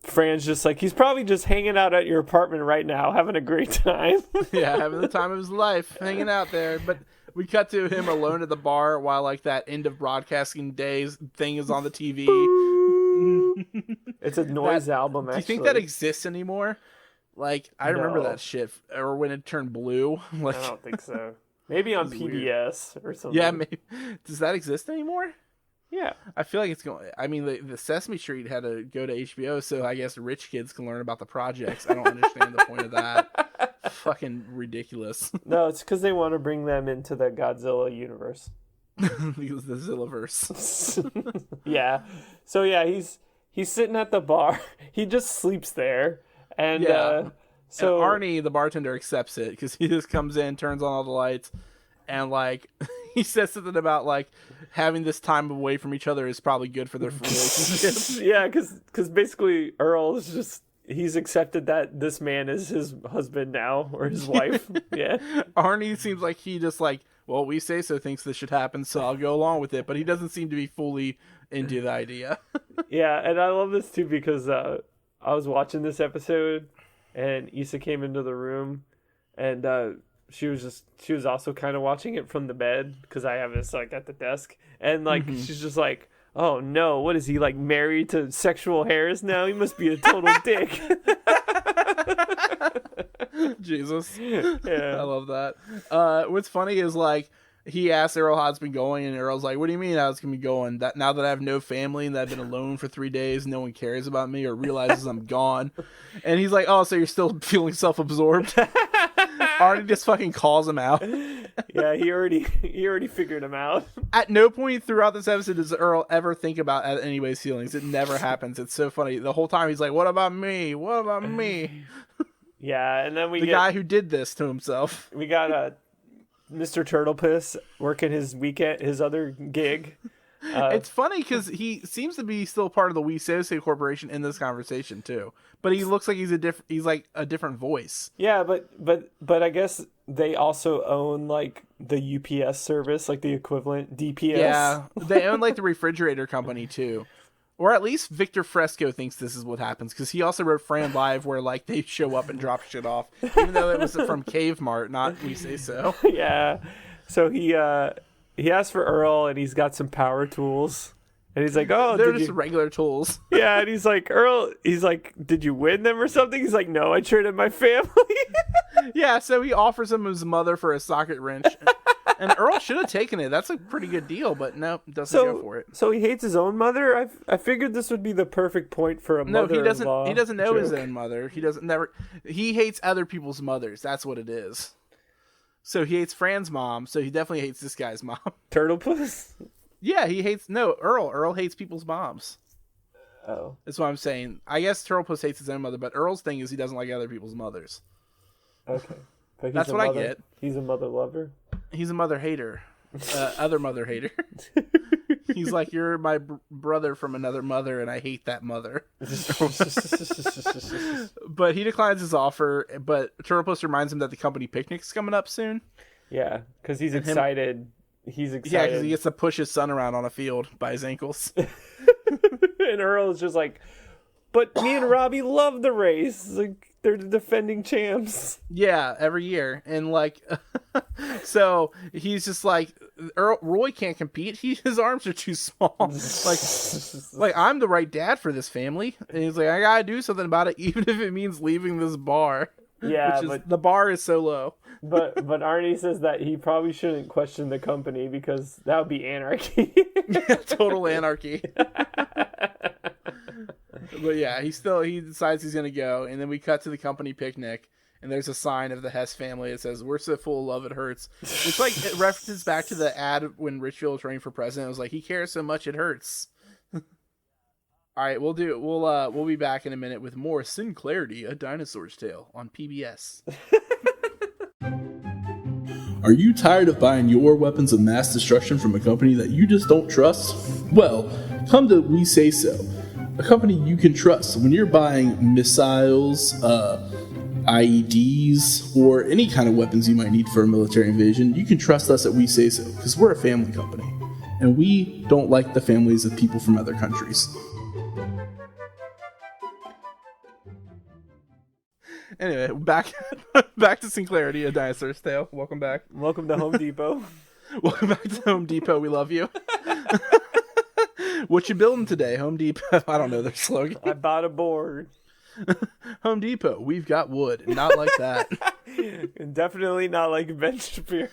Fran's just like, he's probably just hanging out at your apartment right now, having a great time. Yeah, having the time of his life, hanging out there. But we cut to him alone at the bar while like that end of broadcasting days thing is on the TV. It's a noise album, actually. Do you think that exists anymore? Like, I remember that shit. Or when it turned blue. Like, I don't think so. Maybe on PBS or something. Yeah, maybe. Does that exist anymore? Yeah. I feel like it's going... I mean, the Sesame Street had to go to HBO, so I guess rich kids can learn about the projects. I don't understand the point of that. Fucking ridiculous. No, it's because they want to bring them into the Godzilla universe. Because the Zillaverse. Yeah. So, yeah, he's sitting at the bar. He just sleeps there. And, so and Arnie, the bartender, accepts it because he just comes in, turns on all the lights, and like he says something about like having this time away from each other is probably good for their relationship. Yeah, because basically Earl is just he's accepted that this man is his husband now or his wife. Yeah, Arnie seems like he just like, well, we say so, thinks this should happen, so I'll go along with it, but he doesn't seem to be fully into the idea. Yeah, and I love this too because I was watching this episode. And Issa came into the room, and she was also kind of watching it from the bed because I have this like at the desk, and like she's just like, oh no, what is he like married to sexual Harris now? He must be a total dick. Jesus, yeah, I love that. What's funny is like he asked Earl how it's been going, and Earl's like, what do you mean how it's gonna be going? That now that I have no family and that I've been alone for 3 days, no one cares about me or realizes I'm gone. And he's like, oh, so you're still feeling self-absorbed? Arnie just fucking calls him out. Yeah, he already figured him out. At no point throughout this episode does Earl ever think about anybody's feelings. It never happens. It's so funny. The whole time he's like, what about me? What about me? Yeah, and then the guy who did this to himself. We got Mr. Turtlepuss working his other gig. It's funny because he seems to be still part of the We Associate Corporation in this conversation too, but he looks like he's like a different voice. Yeah, but I guess they also own like the UPS service, like the equivalent DPS. Yeah, they own like the refrigerator company too. Or at least Victor Fresco thinks this is what happens, because he also wrote Fran Live, where like they show up and drop shit off, even though it was from Cave Mart, not We Say So. Yeah, so he asked for Earl, and he's got some power tools, and he's like, "Oh, they're just regular tools." Yeah, and he's like, "Earl," he's like, "Did you win them or something?" He's like, "No, I traded my family." Yeah, so he offers him his mother for a socket wrench. And Earl should have taken it. That's a pretty good deal, but no, doesn't go for it. So he hates his own mother? I figured this would be the perfect point for a mother-in-law. No, he doesn't know joke. his own mother. He hates other people's mothers. That's what it is. So he hates Fran's mom, so he definitely hates this guy's mom. Turtlepuss? Yeah, Earl. Earl hates people's moms. Oh. That's what I'm saying. I guess Turtlepuss hates his own mother, but Earl's thing is he doesn't like other people's mothers. Okay. That's what I get. He's a mother lover? He's a mother hater. Other mother hater. He's like, you're my brother from another mother, and I hate that mother. But he declines his offer, but Turtlepuss reminds him that the company picnic's coming up soon. Yeah, because he's excited. He's excited. Yeah, because he gets to push his son around on a field by his ankles. And Earl's just like, but me and Robbie love the race. Like, they're the defending champs. Yeah, every year. And like, so he's just like, Roy can't compete. His arms are too small. like I'm the right dad for this family. And he's like, I gotta do something about it, even if it means leaving this bar. Yeah, but the bar is so low. But Arnie says that he probably shouldn't question the company because that would be anarchy. Total anarchy. But yeah, he decides he's gonna go, and then we cut to the company picnic, and there's a sign of the Hess family that says, "We're so full of love it hurts." It's like it references back to the ad when Richfield was running for president. It was like, he cares so much it hurts. All right, we'll be back in a minute with more Sinclairity, A Dinosaur's Tale on PBS. Are you tired of buying your weapons of mass destruction from a company that you just don't trust? Well, come to We Say So, a company you can trust when you're buying missiles, IEDs, or any kind of weapons you might need for a military invasion, you can trust us at We Say So, because we're a family company. And we don't like the families of people from other countries. Anyway, back to Sinclairity, a dinosaur's tale. Welcome back. Welcome to Home Depot. Welcome back to Home Depot. We love you. What you building today, Home Depot? I don't know their slogan. I bought a board. Home Depot, we've got wood. Not like that. Definitely not like Ben Shapiro.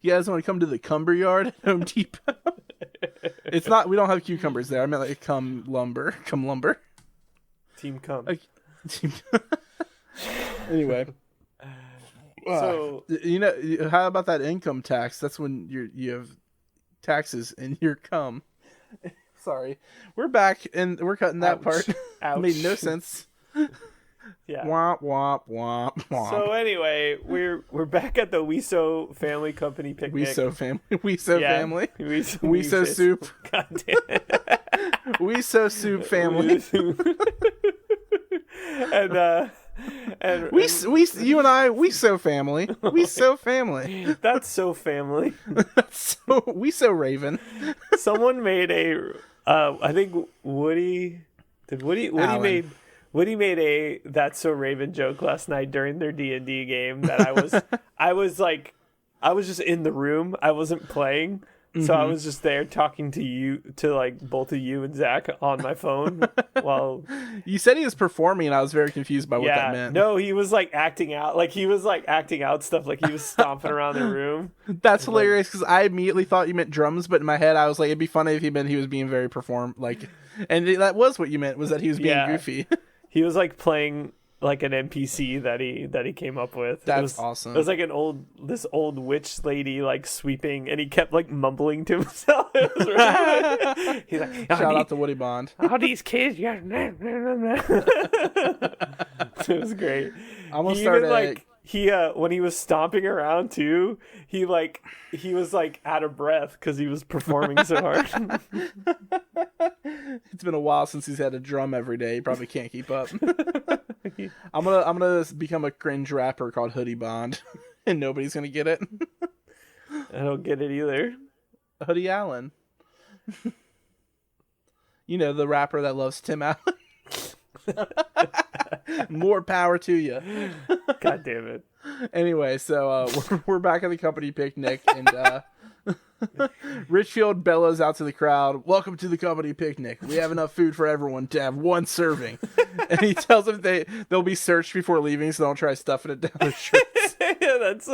You guys want to come to the Cumber Yard at Home Depot? It's not. We don't have cucumbers there. I meant like come lumber. Team Cum. Anyway. So how about that income tax? That's when you have taxes in your cum. Sorry, we're back and we're cutting that part. Ouch. Made no sense. Yeah. Womp womp womp womp. So anyway, we're back at the Weso family company picnic. Family. Weso Weso soup. God damn it. Weso soup family. and you and I, we so family. We so family. That's so family. We so Raven. Someone made I think Woody Alan. made a That's So Raven joke last night during their D&D game that I was just in the room. I wasn't playing. So I was just there talking to like both of you and Zach on my phone while You said he was performing, and I was very confused by what that meant. No, he was like acting out. Like he was like acting out stuff. Like he was stomping around the room. That's hilarious because I immediately thought you meant drums, but in my head I was like, it'd be funny if he meant he was being very and that was what you meant, was that he was being goofy. He was like playing like an NPC that he came up with. That's awesome. It was like this old witch lady like sweeping, and he kept like mumbling to himself. It was really he's like, shout out to Woody Bond. All these kids, yeah. It was great. I'm gonna start when he was stomping around too, he was like out of breath because he was performing so hard. It's been a while since he's had a drum every day. He probably can't keep up. I'm gonna become a cringe rapper called Hoodie Bond, and nobody's gonna get it. I don't get it either. Hoodie Allen. The rapper that loves Tim Allen. More power to you. God damn it. Anyway, so we're back at the company picnic, and Richfield bellows out to the crowd, "Welcome to the company picnic. We have enough food for everyone to have one serving." And he tells them they'll be searched before leaving, so don't try stuffing it down their shirts. Yeah, that's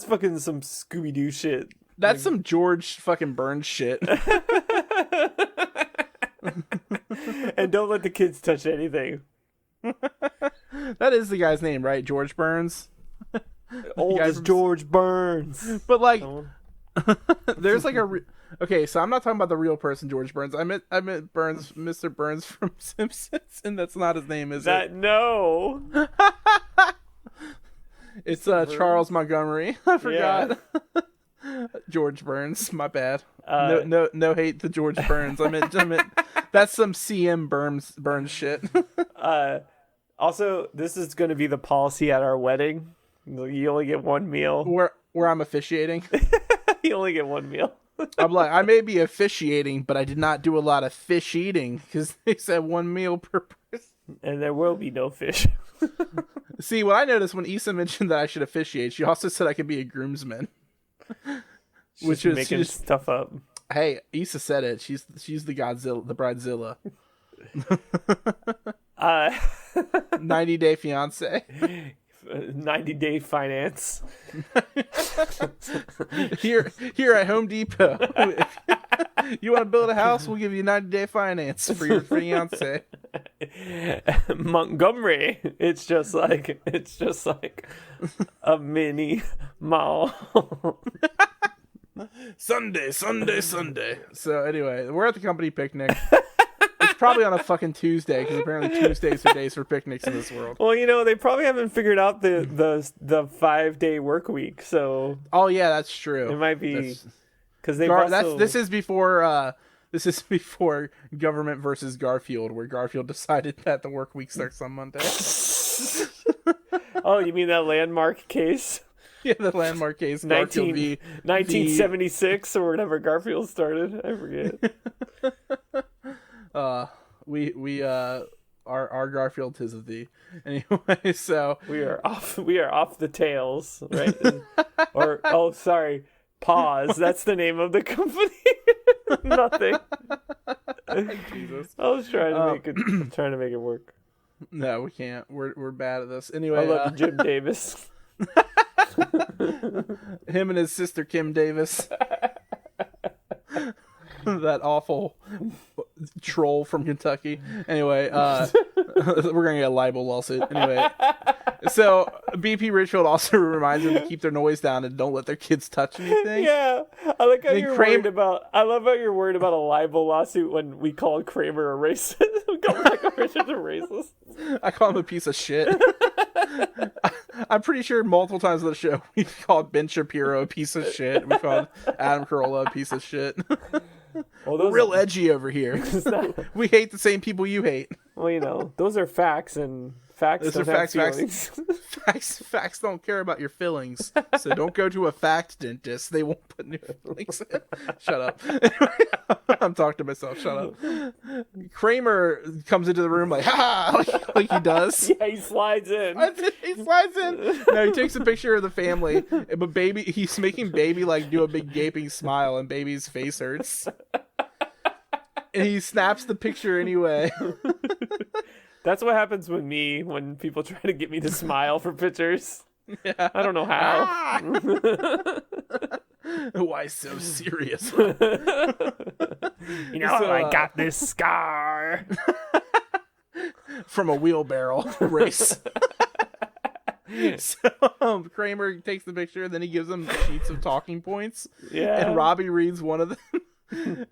fucking some Scooby-Doo shit. That's some George fucking Burns shit. And don't let the kids touch anything. That is the guy's name, right? George Burns. Old as George Burns. But like, there's like okay, so I'm not talking about the real person, George Burns. I meant Burns, Mr. Burns from Simpsons, and that's not his name, is it? No. It's Charles Montgomery. I forgot. Yeah. George Burns, my bad. No hate to George Burns. I meant that's some CM Burns shit. Also, this is going to be the policy at our wedding. You only get one meal. Where I'm officiating. You only get one meal. I'm like, I may be officiating, but I did not do a lot of fish eating because they said one meal per person. And there will be no fish. See, what I noticed when Issa mentioned that I should officiate, she also said I could be a groomsman. Which is making stuff up. Hey, Issa said it. She's the Godzilla, the Bridezilla. 90-day fiance. 90-day finance. Here at Home Depot. You want to build a house? We'll give you 90-day finance for your fiance. Montgomery. It's just like a mini mall. Sunday. So anyway, we're at the company picnic. It's probably on a fucking Tuesday because apparently Tuesdays are days for picnics in this world. Well, they probably haven't figured out the 5-day work week. So that's true. It might be because this is before government versus Garfield, where Garfield decided that the work week starts on Monday. Oh, you mean that landmark case? Yeah, the landmark case, Garfield v. 1976 or whatever Garfield started. I forget. Our Garfield tis of thee. Anyway, so we are off the tails, right? Sorry, Pause. That's the name of the company. Nothing. Jesus. I was trying to make it work. No, we can't. We're bad at this. Anyway, I love Jim Davis. Him and his sister Kim Davis. That awful troll from Kentucky. Anyway, we're gonna get a libel lawsuit. Anyway, so BP Richfield also reminds them to keep their noise down and don't let their kids touch anything. Yeah, I like how you're worried about. I love how you're worried about a libel lawsuit when we call Kramer a racist. We call Michael Richards a racist. I call him a piece of shit. I'm pretty sure multiple times on the show we've called Ben Shapiro a piece of shit. We called Adam Carolla a piece of shit. Well, we're real edgy over here. We hate the same people you hate. Well, those are facts, and facts don't have feelings. Facts don't care about your feelings. So don't go to a fact dentist. They won't put new feelings in. Shut up. I'm talking to myself. Shut up. Kramer comes into the room like, ha! Like he does. Yeah, he slides in. He slides in. No, he takes a picture of the family, but he's making baby like do a big gaping smile, and baby's face hurts. And he snaps the picture anyway. That's what happens with me when people try to get me to smile for pictures. Yeah. I don't know how. Why so serious? I got this scar from a wheelbarrow race. So Kramer takes the picture, then he gives them sheets of talking points. Yeah. And Robbie reads one of them.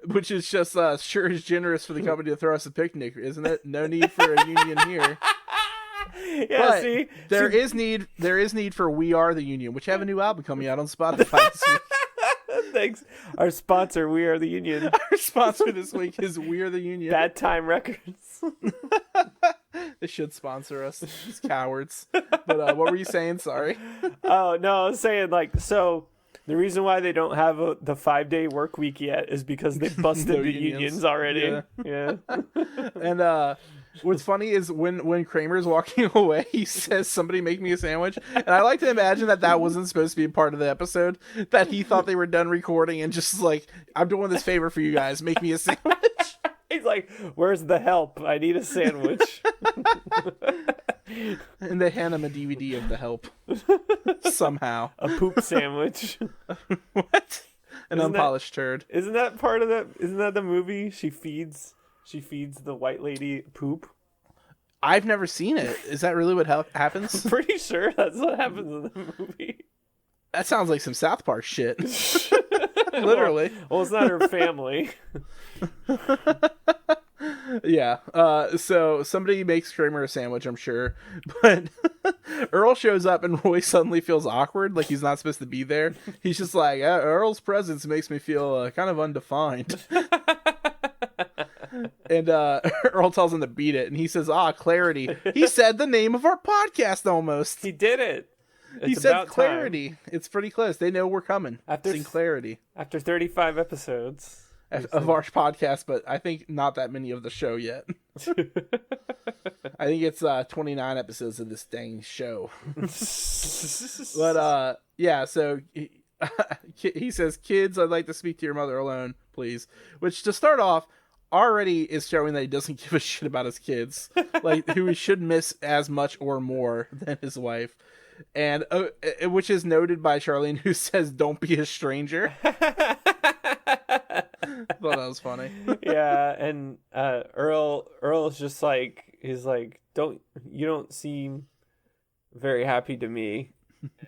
Which is just sure is generous for the company to throw us a picnic, isn't it? No need for a union here. Yeah, but there is need for We Are the Union, which have a new album coming out on Spotify this week. Thanks. Our sponsor, We Are the Union. Our sponsor this week is We Are the Union. Bad Time Records. They should sponsor us. These cowards. But what were you saying? Sorry. Oh, no, I was saying the reason why they don't have the 5-day work week yet is because they busted the unions already. Yeah. And what's funny is when Kramer's walking away, he says, "Somebody make me a sandwich." And I like to imagine that wasn't supposed to be a part of the episode, that he thought they were done recording and just like, "I'm doing this favor for you guys. Make me a sandwich." He's like, "Where's the help? I need a sandwich." And they hand him a DVD of The Help. Somehow. A poop sandwich. What? An unpolished turd. Isn't that part of that? Isn't that the movie? She feeds the white lady poop. I've never seen it. Is that really what happens? I'm pretty sure that's what happens in the movie. That sounds like some South Park shit. Literally. Well, it's not her family. Yeah. So somebody makes Kramer a sandwich, I'm sure. But Earl shows up and Roy suddenly feels awkward, like he's not supposed to be there. He's just like, Earl's presence makes me feel kind of undefined. And Earl tells him to beat it, and he says, Clarity. He said the name of our podcast almost. He did it. He said Clarity. Time. It's pretty close. They know we're coming. Sinclairity. After 35 episodes. Of our podcast, but I think not that many of the show yet. I think it's 29 episodes of this dang show. But yeah, so he says, "Kids, I'd like to speak to your mother alone, please." Which, to start off, already is showing that he doesn't give a shit about his kids, like who he should miss as much or more than his wife. And which is noted by Charlene, who says, "Don't be a stranger." I thought that was funny. Yeah, and Earl's just like, he's like, you don't seem very happy to me.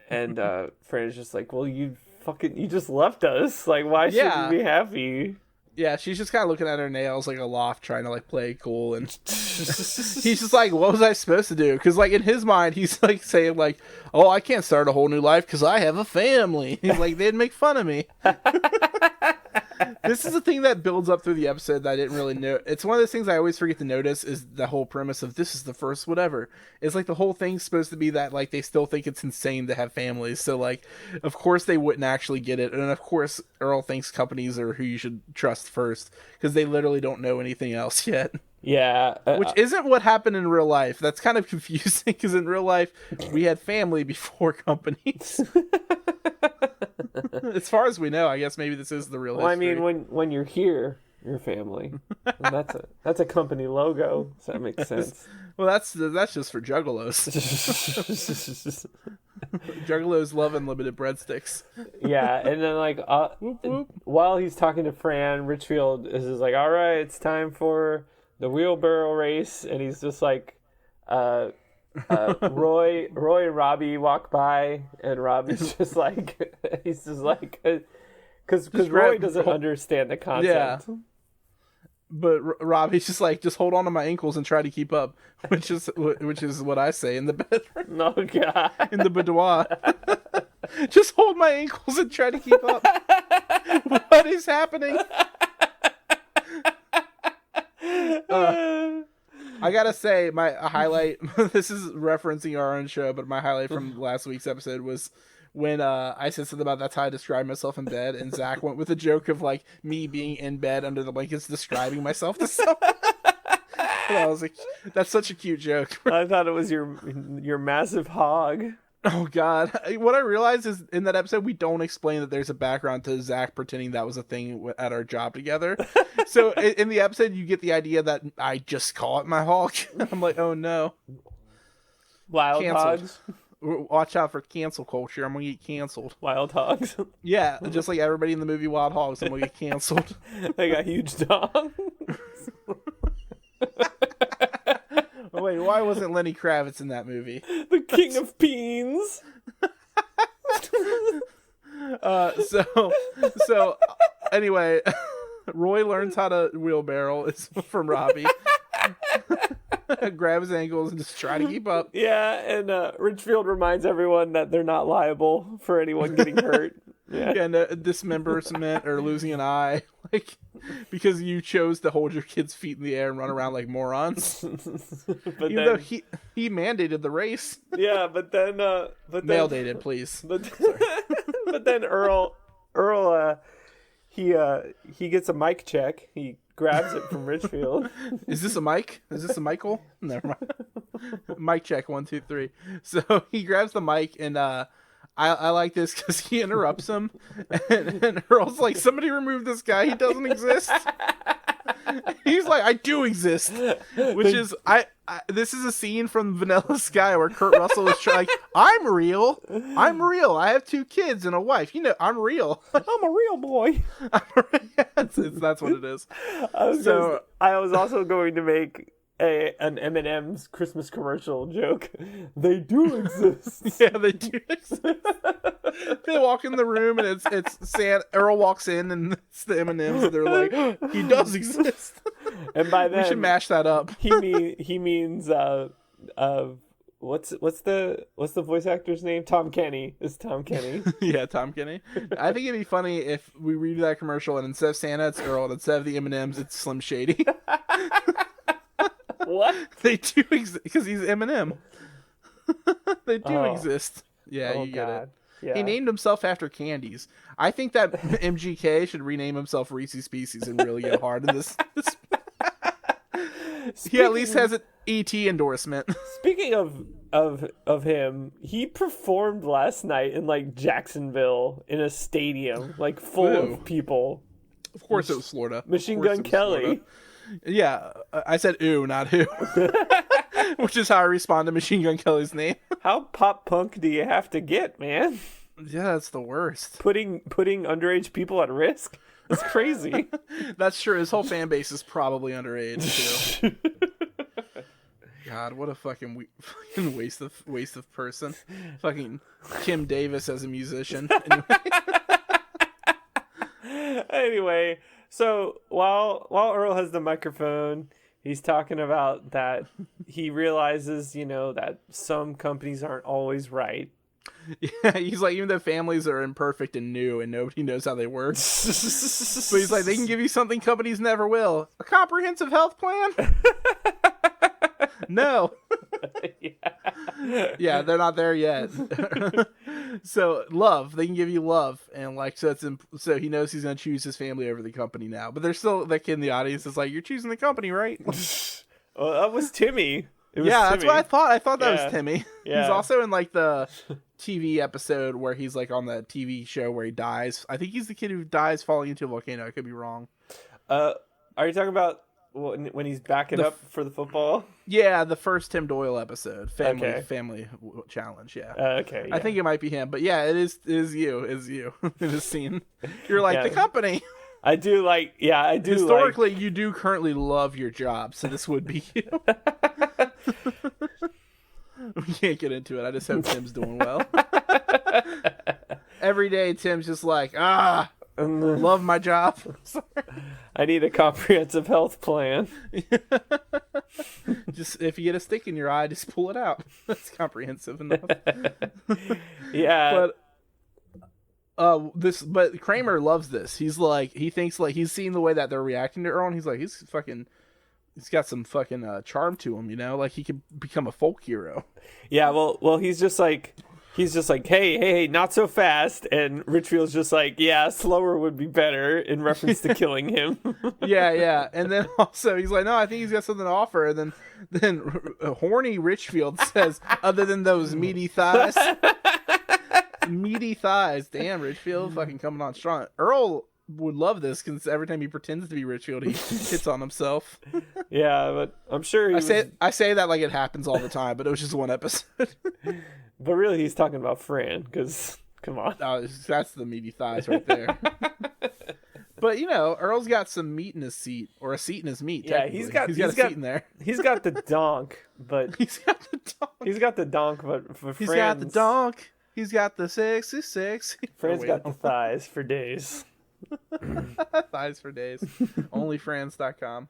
And Fran's just like, well, you just left us. Like, why should you be happy? Yeah, she's just kind of looking at her nails like a loft, trying to like play cool, and he's just like, what was I supposed to do? Because like in his mind, he's like saying like, oh, I can't start a whole new life because I have a family. He's like, they'd make fun of me. This is a thing that builds up through the episode that I didn't really know. It's one of those things I always forget to notice is the whole premise of this is the first whatever. It's like the whole thing's supposed to be that like they still think it's insane to have families. So like, of course they wouldn't actually get it. And of course Earl thinks companies are who you should trust first because they literally don't know anything else yet. Yeah. Which isn't what happened in real life. That's kind of confusing because in real life, we had family before companies. As far as we know, I guess maybe this is the real history. I mean, when you're here, you're family. And that's a company logo, so that makes sense. Well, that's just for juggalos. Juggalos love unlimited breadsticks. Yeah, and then like Whoop, whoop. while he's talking to Fran, Richfield is just like, "All right, it's time for the wheelbarrow race," and he's just like, Roy and Robbie walk by, and Robbie's just like, he's just like, because Roy doesn't understand the concept. Yeah. But Robbie's just like, just hold on to my ankles and try to keep up, which is what I say in the bedroom. Oh God! In the boudoir. Just hold my ankles and try to keep up. What is happening? I gotta say, my highlight, this is referencing our own show, but my highlight from last week's episode was when I said something about that's how I describe myself in bed, and Zach went with a joke of like me being in bed under the blankets describing myself to someone. And I was like, that's such a cute joke. I thought it was your massive hog. Oh God! What I realized is in that episode we don't explain that there's a background to Zach pretending that was a thing at our job together. So in the episode you get the idea that I just call it my hog. I'm like, oh no! Wild Canceled. hogs. Watch out for cancel culture. I'm gonna get canceled. Wild hogs. Yeah, just like everybody in the movie Wild Hogs, I'm gonna get canceled. They got huge dongs. Wait, why wasn't Lenny Kravitz in that movie? The king of beans. So anyway, Roy learns how to wheelbarrow. It's from Robbie. Grab his ankles and just try to keep up. Yeah, and Richfield reminds everyone that they're not liable for anyone getting hurt. Yeah, no, dismemberment or losing an eye, like because you chose to hold your kid's feet in the air and run around like morons. Even though he mandated the race. Yeah, but then male dated, please. But then Earl he gets a mic check. He grabs it from Richfield. Is this a mic? Is this a Michael? Never mind. Mic check 1, 2, 3. So he grabs the mic and I like this because he interrupts him, and Earl's like, "Somebody remove this guy. He doesn't exist." He's like, "I do exist," which is this is a scene from Vanilla Sky where Kurt Russell is like, "I'm real. I'm real. I have 2 kids and a wife. You know, I'm real. I'm a real boy." That's what it is. I was also going to make an M&M's Christmas commercial joke. They do exist. Yeah, they do exist. They walk in the room and it's Earl walks in and it's the M&M's and they're like, he does exist. And by then we should mash that up. he means what's the voice actor's name? Tom Kenny. It's Tom Kenny. Yeah, Tom Kenny. I think it'd be funny if we redo that commercial and instead of Santa it's Earl and instead of the M&M's it's Slim Shady. What? They do exist because he's Eminem. They do exist. Yeah, you get it. Yeah. He named himself after candies. I think that MGK should rename himself Reese's Pieces and really go hard in this. He at least has an ET endorsement. Speaking of him, he performed last night in like Jacksonville in a stadium, like full of people. Of course it was Florida. Machine Gun Kelly. Florida. Yeah, I said ooh, not who. Which is how I respond to Machine Gun Kelly's name. How pop punk do you have to get, man? Yeah, that's the worst. Putting underage people at risk? It's crazy. That's true. His whole fan base is probably underage too. God, what a fucking waste of person. Fucking Kim Davis as a musician. Anyway, so while Earl has the microphone, he's talking about that he realizes, that some companies aren't always right. Yeah, he's like, even though families are imperfect and new and nobody knows how they work, but he's like, they can give you something companies never will. A comprehensive health plan? No. Yeah, they're not there yet. So love, they can give you love, and like, so so he knows he's gonna choose his family over the company now. But there's still that kid in the audience is like, you're choosing the company, right? Well, that was Timmy. Yeah, that's what I thought. I thought that was Timmy. Yeah. He's also in like the TV episode where he's like on the TV show where he dies. I think he's the kid who dies falling into a volcano. I could be wrong. Are you talking about when he's backing up for the football? Yeah, the first Tim Doyle episode, family challenge. Yeah. Okay. Yeah. I think it might be him, but yeah, it is you in this scene. You're like the company. I do like. Yeah, I do. Historically, you do currently love your job, so this would be you. We can't get into it. I just hope Tim's doing well. Every day, Tim's just like, love my job. I need a comprehensive health plan. Just if you get a stick in your eye, just pull it out. That's comprehensive enough. Yeah. But Kramer loves this. He's like, he thinks like he's seeing the way that they're reacting to Earl, and he's like, he's got some fucking charm to him, you know, like he could become a folk hero. Yeah, well, he's just like, hey, not so fast. And Richfield's just like, yeah, slower would be better in reference to killing him. Yeah. And then also he's like, no, I think he's got something to offer. And then horny Richfield says, other than those meaty thighs. Meaty thighs. Damn, Richfield fucking coming on strong. Earl would love this because every time he pretends to be Richfield, he hits on himself. Yeah, but I'm sure I say that like it happens all the time, but it was just one episode. But really, he's talking about Fran, because, come on. Oh, that's the meaty thighs right there. But, you know, Earl's got some meat in his seat, or a seat in his meat. Yeah, he's got a seat in there. He's got the donk, but... He's got the donk, but for He's got the donk. He's got the 66. Fran's got the thighs for days. Thighs for days. Onlyfrans.com.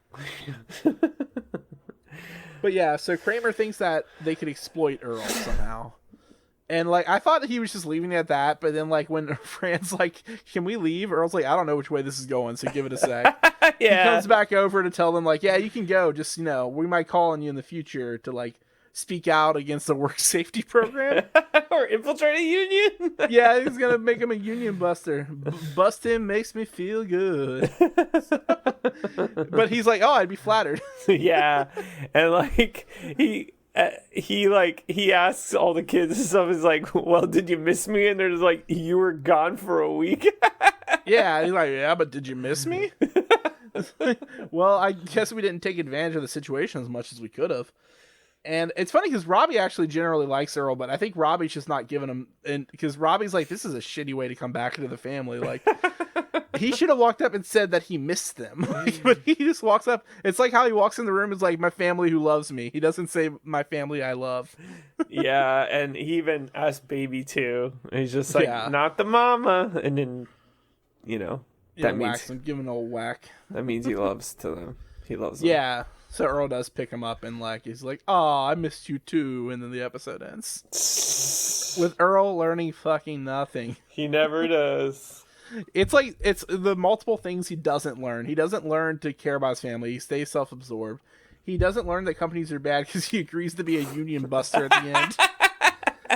But yeah, so Kramer thinks that they could exploit Earl somehow. And like, I thought that he was just leaving it at that, but then like when Fran's like, can we leave? Earl's like, I don't know which way this is going, so give it a sec. Yeah. He comes back over to tell them like, yeah, you can go. Just, you know, we might call on you in the future to like speak out against the work safety program. Or infiltrate a union. Yeah, he's going to make him a union buster. Bust him makes me feel good. But he's like, oh, I'd be flattered. Yeah. And like, he asks all the kids and stuff. He's like, well, did you miss me? And they're just like, you were gone for a week. Yeah. He's like, yeah, but did you miss me? Well, I guess we didn't take advantage of the situation as much as we could have. And it's funny because Robbie actually generally likes Earl, but I think Robbie's just not giving him, and because Robbie's like, this is a shitty way to come back into the family. Like, he should have walked up and said that he missed them. But he just walks up. It's like how he walks in the room is like, my family who loves me. He doesn't say my family I love. Yeah, and he even asked Baby too. And he's just like, not the mama. And then, you know, that means him, give him an old whack. That means he loves them. He loves them. Yeah. So Earl does pick him up and like he's like, "Oh, I missed you too," and then the episode ends with Earl learning fucking nothing. He never does. It's like it's the multiple things he doesn't learn. He doesn't learn to care about his family. He stays self-absorbed. He doesn't learn that companies are bad because he agrees to be a union buster at the end.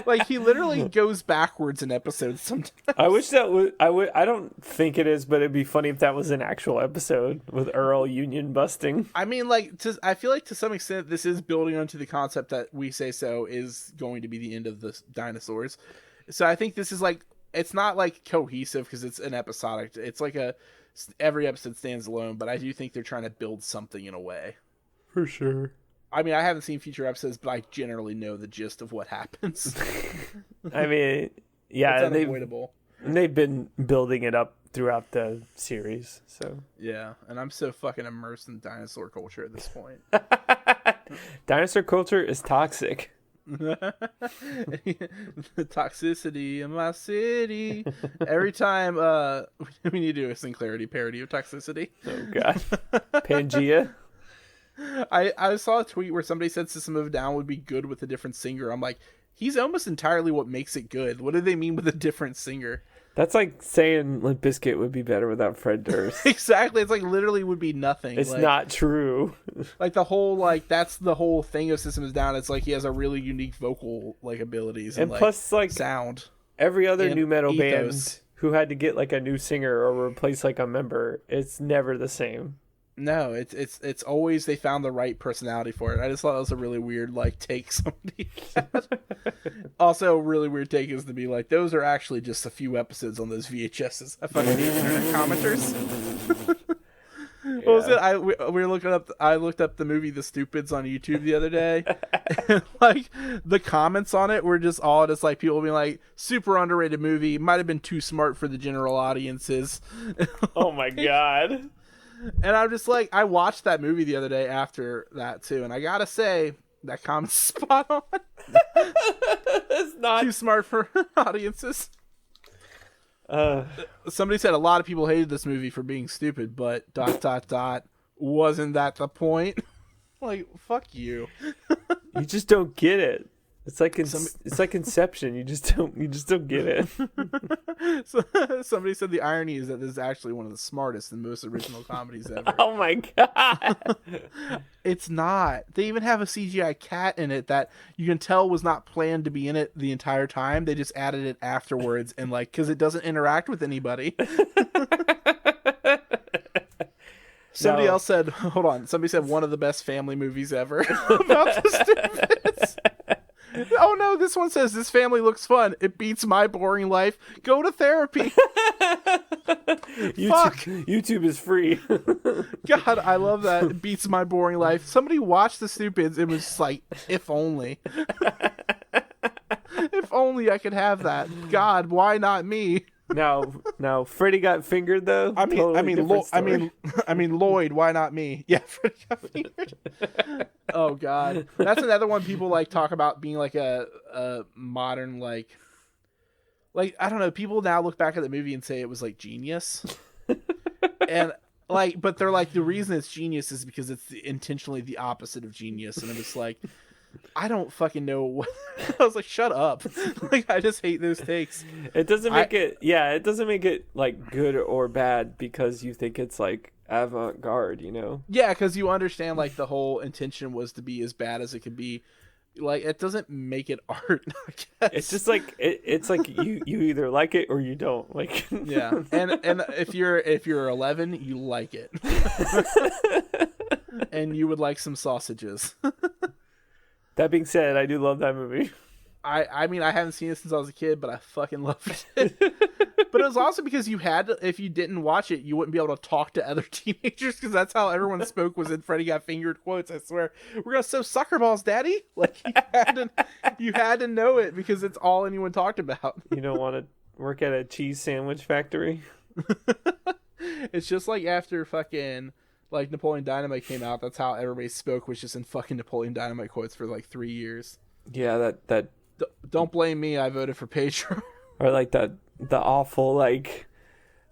Like, he literally goes backwards in episodes sometimes. I wish that would. I don't think it is, but it'd be funny if that was an actual episode with Earl union busting. I mean, like, I feel like to some extent this is building onto the concept that We Say So is going to be the end of the dinosaurs. So I think this is like, it's not like cohesive because it's an episodic. It's like every episode stands alone, but I do think they're trying to build something in a way. For sure. I mean, I haven't seen future episodes, but I generally know the gist of what happens. I mean, yeah, it's unavoidable. They've been building it up throughout the series, so yeah. And I'm so fucking immersed in dinosaur culture at this point. Dinosaur culture is toxic. The toxicity in my city. Every time we need to do a Sinclairity parody of toxicity. Oh god, Pangea. I saw a tweet where somebody said System of a Down would be good with a different singer. I'm like, he's almost entirely what makes it good. What do they mean with a different singer? That's like saying Limp Bizkit would be better without Fred Durst. Exactly. It's like literally would be nothing. It's not true. Like the whole that's the whole thing of System is Down. It's like he has a really unique vocal like abilities and plus like sound. Every other new metal ethos. band who had to get like a new singer or replace like a member, it's never the same. No, it's always they found the right personality for it. I just thought that was a really weird like take somebody had. Also, a really weird take is to be like, those are actually just a few episodes on those VHSs. I fucking hate internet commenters. What was it? We were looking up. I looked up the movie The Stupids on YouTube the other day, and like the comments on it were just like people being like, "Super underrated movie. Might have been too smart for the general audiences." Oh my god. And I'm just like, I watched that movie the other day after that too, and I gotta say that comment's spot on. It's not too smart for audiences. Somebody said a lot of people hated this movie for being stupid, but ... wasn't that the point? Like, fuck you. You just don't get it. It's like it's like Inception. You just don't get it. So, somebody said the irony is that this is actually one of the smartest and most original comedies ever. Oh my god. It's not. They even have a CGI cat in it that you can tell was not planned to be in it the entire time. They just added it afterwards and like because it doesn't interact with anybody. Somebody else said, hold on. Somebody said one of the best family movies ever about the Stupids. Oh no, this one says this family looks fun. It beats my boring life. Go to therapy. YouTube is free. God, I love that. It beats my boring life. Somebody watched the Stupids and was just like, if only. If only I could have that. God, why not me? Now, Freddie got fingered though. I mean, Lloyd. Why not me? Yeah, Freddie got fingered. Oh God, that's another one people like talk about being like a modern like I don't know. People now look back at the movie and say it was like genius, and like, but they're like the reason it's genius is because it's intentionally the opposite of genius, and I'm just like. I don't fucking know what I was like, shut up. Like I just hate those takes. It doesn't make it doesn't make it like good or bad because you think it's like avant-garde, you know? Yeah, because you understand like the whole intention was to be as bad as it could be. Like it doesn't make it art, I guess. It's just like it's like you either like it or you don't. Like yeah. And if you're 11, you like it. And you would like some sausages. That being said, I do love that movie. I mean, I haven't seen it since I was a kid, but I fucking loved it. But it was also because you had to, if you didn't watch it, you wouldn't be able to talk to other teenagers because that's how everyone spoke was in Freddie Got Fingered quotes. I swear, we're gonna sew sucker balls, Daddy. Like you had to know it because it's all anyone talked about. You don't want to work at a cheese sandwich factory. It's just like after fucking. Like Napoleon Dynamite came out, that's how everybody spoke was just in fucking Napoleon Dynamite quotes for like 3 years. Yeah, that don't blame me. I voted for Pedro. Or like the awful like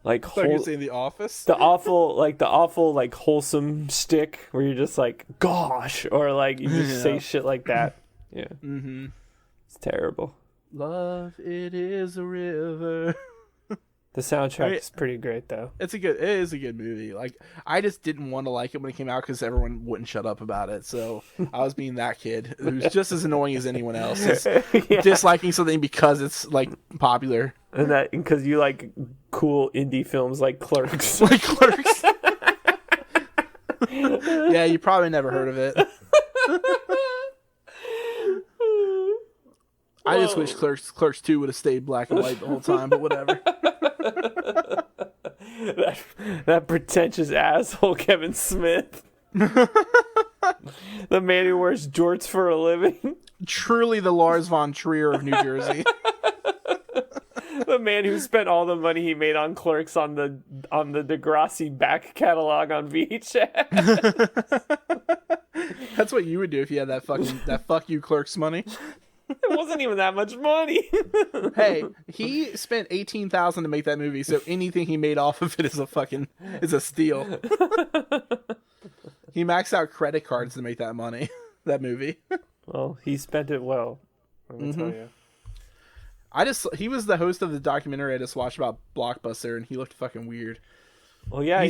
you're saying The Office. The awful like wholesome stick where you're just like gosh, or like you just say shit like that. Yeah. Mm-hmm. It's terrible. Love, it is a river. The soundtrack is pretty great, though. It is a good movie. Like, I just didn't want to like it when it came out because everyone wouldn't shut up about it. So I was being that kid who's just as annoying as anyone else, disliking something because it's like popular. And that because you like cool indie films like Clerks. Like Clerks. Yeah, you probably never heard of it. I just wish Clerks 2 would have stayed black and white the whole time, but whatever. that pretentious asshole Kevin Smith. The man who wears jorts for a living. Truly the Lars von Trier of New Jersey. The man who spent all the money he made on Clerks on the Degrassi back catalog on VHS. That's what you would do if you had that fuck you Clerks money. It wasn't even that much money. Hey, he spent $18,000 to make that movie, so anything he made off of it is a steal. He maxed out credit cards to make that money, that movie. Well, he spent it well. Let me tell you. He was the host of the documentary I just watched about Blockbuster, and he looked fucking weird. Well, yeah,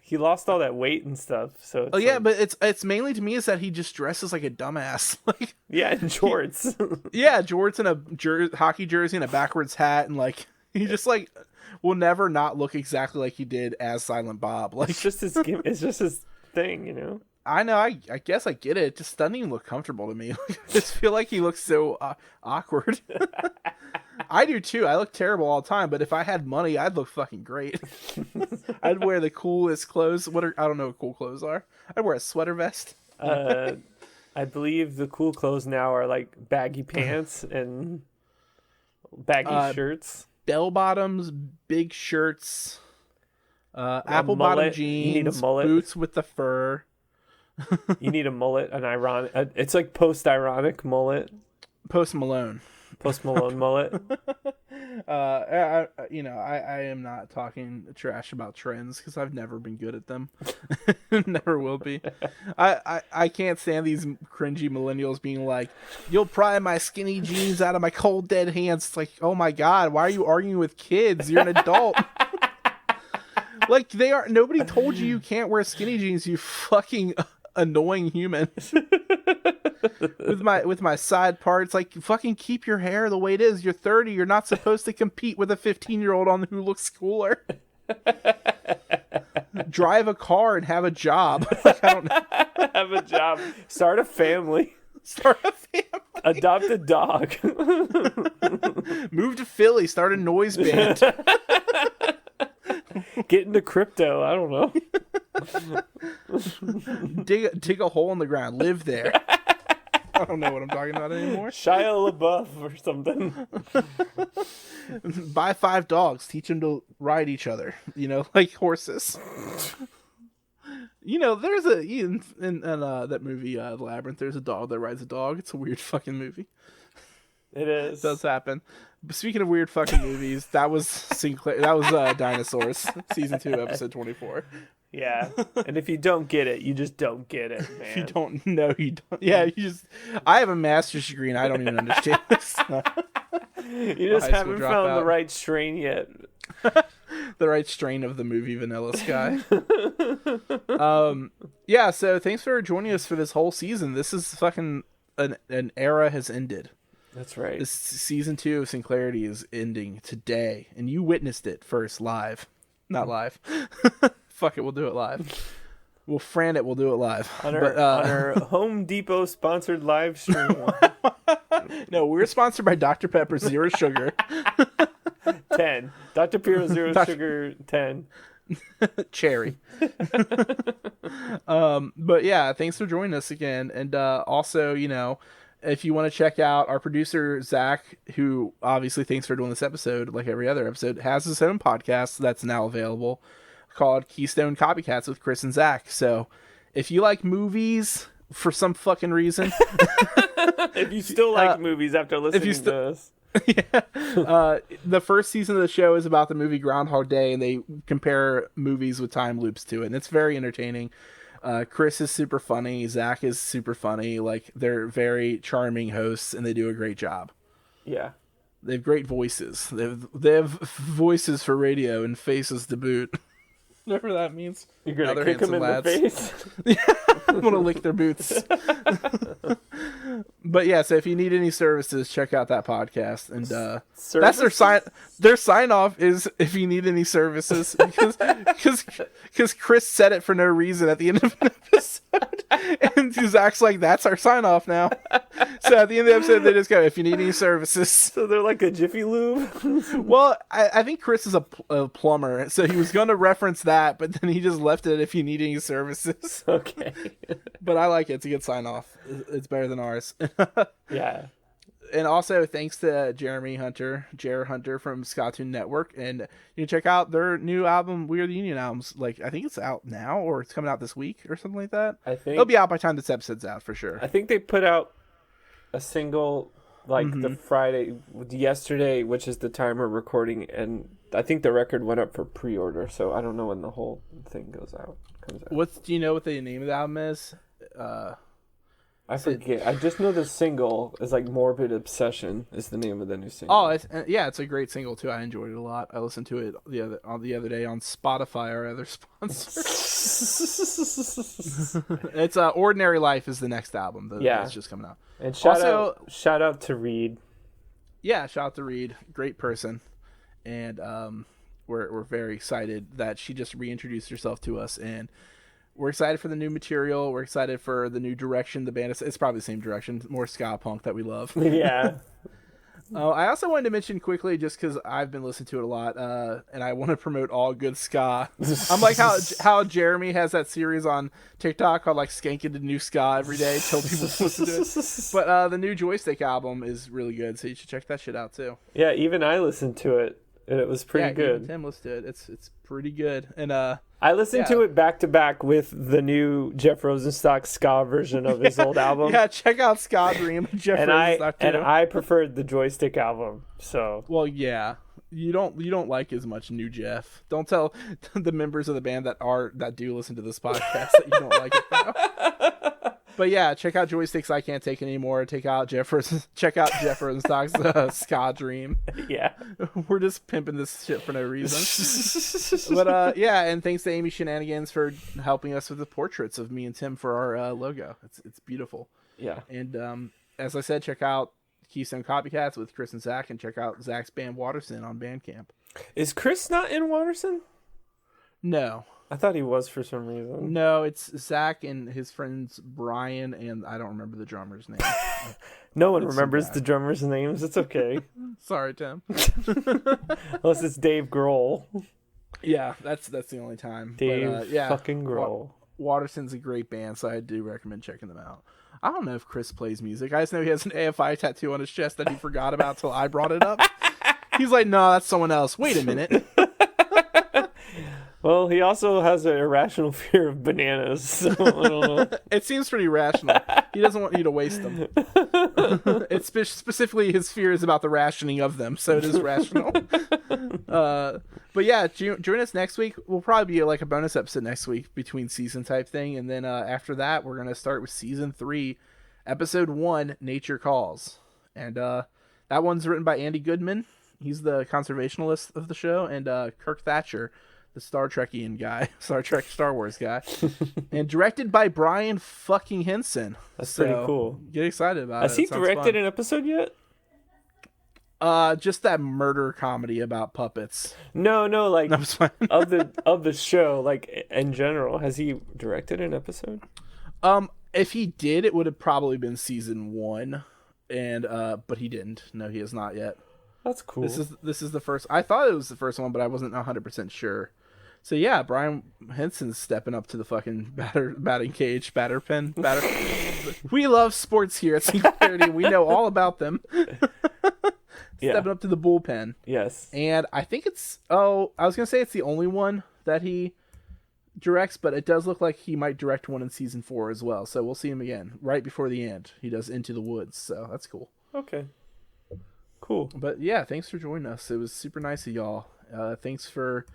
he lost all that weight and stuff. So but it's mainly to me is that he just dresses like a dumbass. Like in jorts. Jorts and a hockey jersey and a backwards hat, and like he just like will never not look exactly like he did as Silent Bob. Like it's just his thing, you know. I know. I guess I get it. It just doesn't even look comfortable to me. I just feel like he looks so awkward. I do too. I look terrible all the time. But if I had money, I'd look fucking great. I'd wear the coolest clothes. I don't know what cool clothes are. I'd wear a sweater vest. I believe the cool clothes now are like baggy pants and baggy shirts, bell bottoms, big shirts, apple bottom jeans, you need a mullet. Boots with the fur. You need a mullet, an ironic. It's like post-ironic mullet. Post Malone mullet. I am not talking trash about trends because I've never been good at them. Never will be. I can't stand these cringy millennials being like, "You'll pry my skinny jeans out of my cold dead hands." It's like, oh my god, why are you arguing with kids? You're an adult. Like nobody told you can't wear skinny jeans, you fucking annoying human. with my side parts, like, fucking keep your hair the way it is. You're 30. You're not supposed to compete with a 15-year-old on who looks cooler. Drive a car and have a job. Like, I don't know. Have a job. Start a family. Adopt a dog. Move to Philly. Start a noise band. Get into crypto. I don't know. dig a hole in the ground. Live there. I don't know what I'm talking about anymore. Shia LaBeouf or something. Buy 5 dogs. Teach them to ride each other. Like horses. There's in that movie, The Labyrinth, there's a dog that rides a dog. It's a weird fucking movie. It is. It does happen. But speaking of weird fucking movies, that was Sinclair. That was Dinosaurs, season 2, episode 24. Yeah, and if you don't get it, you just don't get it, man. If you don't know, you don't. Yeah, you just. I have a master's degree, and I don't even understand this. You just haven't found the right strain yet. The right strain of the movie Vanilla Sky. Yeah. So thanks for joining us for this whole season. This is fucking an era has ended. That's right. This season 2 of Sinclairity is ending today, and you witnessed it first live. Not live. Fuck it, we'll do it live. We'll Fran it, we'll do it live. On our Home Depot sponsored live stream. No, we're sponsored by Dr. Pepper Zero Sugar. 10. Dr. Pepper Zero Sugar 10. Cherry. But yeah, thanks for joining us again. And also, if you want to check out our producer, Zach, who obviously thanks for doing this episode, like every other episode, has his own podcast that's now available called Keystone Copycats with Chris and Zach. So if you like movies for some fucking reason, if you still like movies after listening to this, the first season of the show is about the movie Groundhog Day, and they compare movies with time loops to it, and it's very entertaining. Chris is super funny. Zach is super funny. Like, they're very charming hosts, and they do a great job. Yeah. They have great voices. They have voices for radio and faces to boot. Whatever that means. You're going to kick them in the face? I'm going to lick their boots. But yeah, so if you need any services, check out that podcast. And that's their sign off is if you need any services, because Chris said it for no reason at the end of an episode, and Zach's like, that's our sign off now. So at the end of the episode, they just go, if you need any services. So they're like a Jiffy Lube. Well, I think Chris is a plumber, so he was going to reference that, but then he just left it, if you need any services. Okay. But I like it. It's a good sign off. It's better than ours. Yeah. And also thanks to Jeremy Hunter, Jer Hunter from Scotoon Network, and you can check out their new album, We Are the Union albums. Like, I think it's out now, or it's coming out this week or something like that. I think it'll be out by the time this episode's out for sure. I think they put out a single the Friday yesterday, which is the time we're recording, and I think the record went up for pre-order, so I don't know when the whole thing comes out. Do you know what the name of the album is? I forget. I just know the single is like "Morbid Obsession" is the name of the new single. Oh, it's a great single too. I enjoyed it a lot. I listened to it the other day on Spotify, our other sponsor. It's "Ordinary Life" is the next album that's just coming out. And shout out to Reed. Yeah, shout out to Reed, great person, and we're very excited that she just reintroduced herself to us, and we're excited for the new material. We're excited for the new direction the band is. It's probably the same direction, more ska punk that we love. Yeah. I also wanted to mention quickly, just because I've been listening to it a lot, and I want to promote all good ska. I'm like how Jeremy has that series on TikTok called like "Skanking the New Ska" every day till people listen to it. But the new Joystick album is really good, so you should check that shit out too. Yeah, even I listened to it, and it was pretty good. Even Tim listened to it. It's pretty good, and I listened to it back to back with the new Jeff Rosenstock ska version of his old album. Yeah, check out Ska Dream. Jeff Rosenstock too. And I preferred the Joystick album. So well, yeah, you don't like as much new Jeff. Don't tell the members of the band that do listen to this podcast that you don't like it though. But yeah, check out Joysticks I Can't Take Anymore. Check out Jeff Rosenstock's Ska Dream. Yeah. We're just pimping this shit for no reason. But yeah, and thanks to Amy Shenanigans for helping us with the portraits of me and Tim for our logo. It's beautiful. Yeah. And as I said, check out Keystone Copycats with Chris and Zach, and check out Zach's band Waterson on Bandcamp. Is Chris not in Waterson? No. I thought he was for some reason. No, it's Zach and his friends Brian, and I don't remember the drummer's name. No one remembers the drummers' names. It's okay. Sorry, Tim. Unless it's Dave Grohl. Yeah, that's the only time. Dave fucking Grohl. Waterson's a great band, so I do recommend checking them out. I don't know if Chris plays music. I just know he has an AFI tattoo on his chest that he forgot about till I brought it up. He's like, no, that's someone else. Wait a minute. Well, he also has an irrational fear of bananas, so I don't know. It seems pretty rational. He doesn't want you to waste them. It's specifically his fear is about the rationing of them, so it is rational. But yeah, join us next week. We'll probably be like a bonus episode next week between season type thing, and then after that, we're going to start with season 3, episode 1, Nature Calls. And that one's written by Andy Goodman. He's the conservationalist of the show, and Kirk Thatcher, the Star Wars guy, and directed by Brian fucking Henson. That's pretty cool. Get excited about it. Has he directed an episode yet? Just that murder comedy about puppets. No, like of the show, like in general. Has he directed an episode? If he did, it would have probably been season 1, and but he didn't. No, he has not yet. That's cool. This is the first. I thought it was the first one, but I wasn't 100% sure. So yeah, Brian Henson's stepping up to the fucking batting cage, batter pen. We love sports here at Sinclairity. We know all about them. Stepping up to the bullpen. Yes. And I think I was gonna say it's the only one that he directs, but it does look like he might direct one in season 4 as well. So we'll see him again right before the end. He does Into the Woods, so that's cool. Okay. Cool. But yeah, thanks for joining us. It was super nice of y'all. Thanks for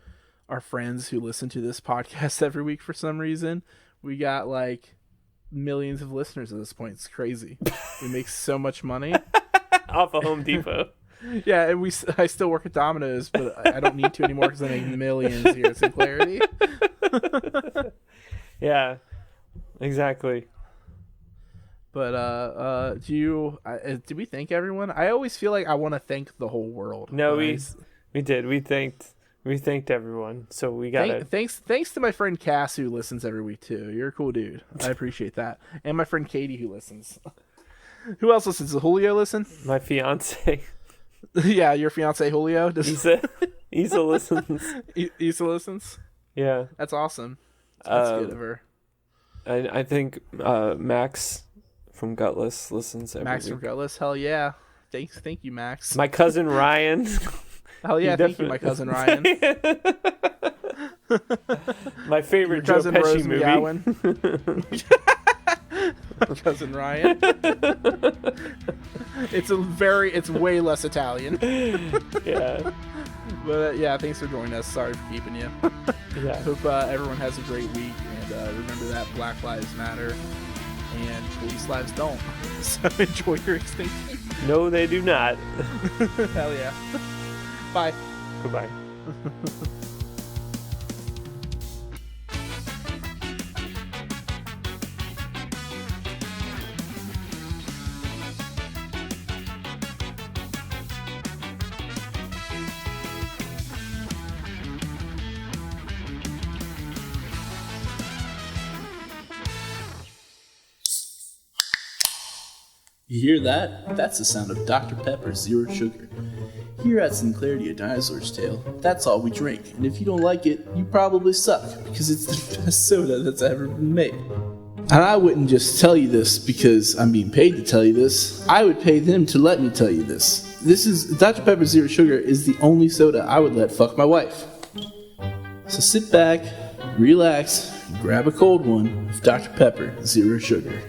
our friends who listen to this podcast every week for some reason. We got like millions of listeners at this point. It's crazy. We make so much money off of Home Depot. Yeah, and I still work at Domino's, but I don't need to anymore because I make millions here at Sinclairity. Yeah, exactly. But did we thank everyone? I always feel like I want to thank the whole world. No, we did. We thanked everyone. So we got thanks to my friend Cass who listens every week too. You're a cool dude. I appreciate that. And my friend Katie who listens. Who else listens? Does Julio listen? My fiance. Yeah, your fiance Julio. Isa listens. Isa listens. Yeah, that's awesome. That's good of her. I think Max from Gutless listens every Max week. from Gutless, hell yeah! Thank you, Max. My cousin Ryan. Hell yeah! Thank you, my cousin Ryan. My favorite Joe Pesci movie. My cousin Ryan. It's way less Italian. Yeah. But yeah, thanks for joining us. Sorry for keeping you. Yeah. Hope everyone has a great week, and remember that Black Lives Matter. and police lives don't. So enjoy your extinction. No, they do not. Hell yeah. Bye. Goodbye. You hear that? That's the sound of Dr. Pepper Zero Sugar. Here at Sinclairity, A Dinosaur's Tale, that's all we drink, and if you don't like it, you probably suck, because it's the best soda that's ever been made. And I wouldn't just tell you this because I'm being paid to tell you this. I would pay them to let me tell you this. This is Dr. Pepper Zero Sugar is the only soda I would let fuck my wife. So sit back, relax, and grab a cold one with Dr. Pepper Zero Sugar.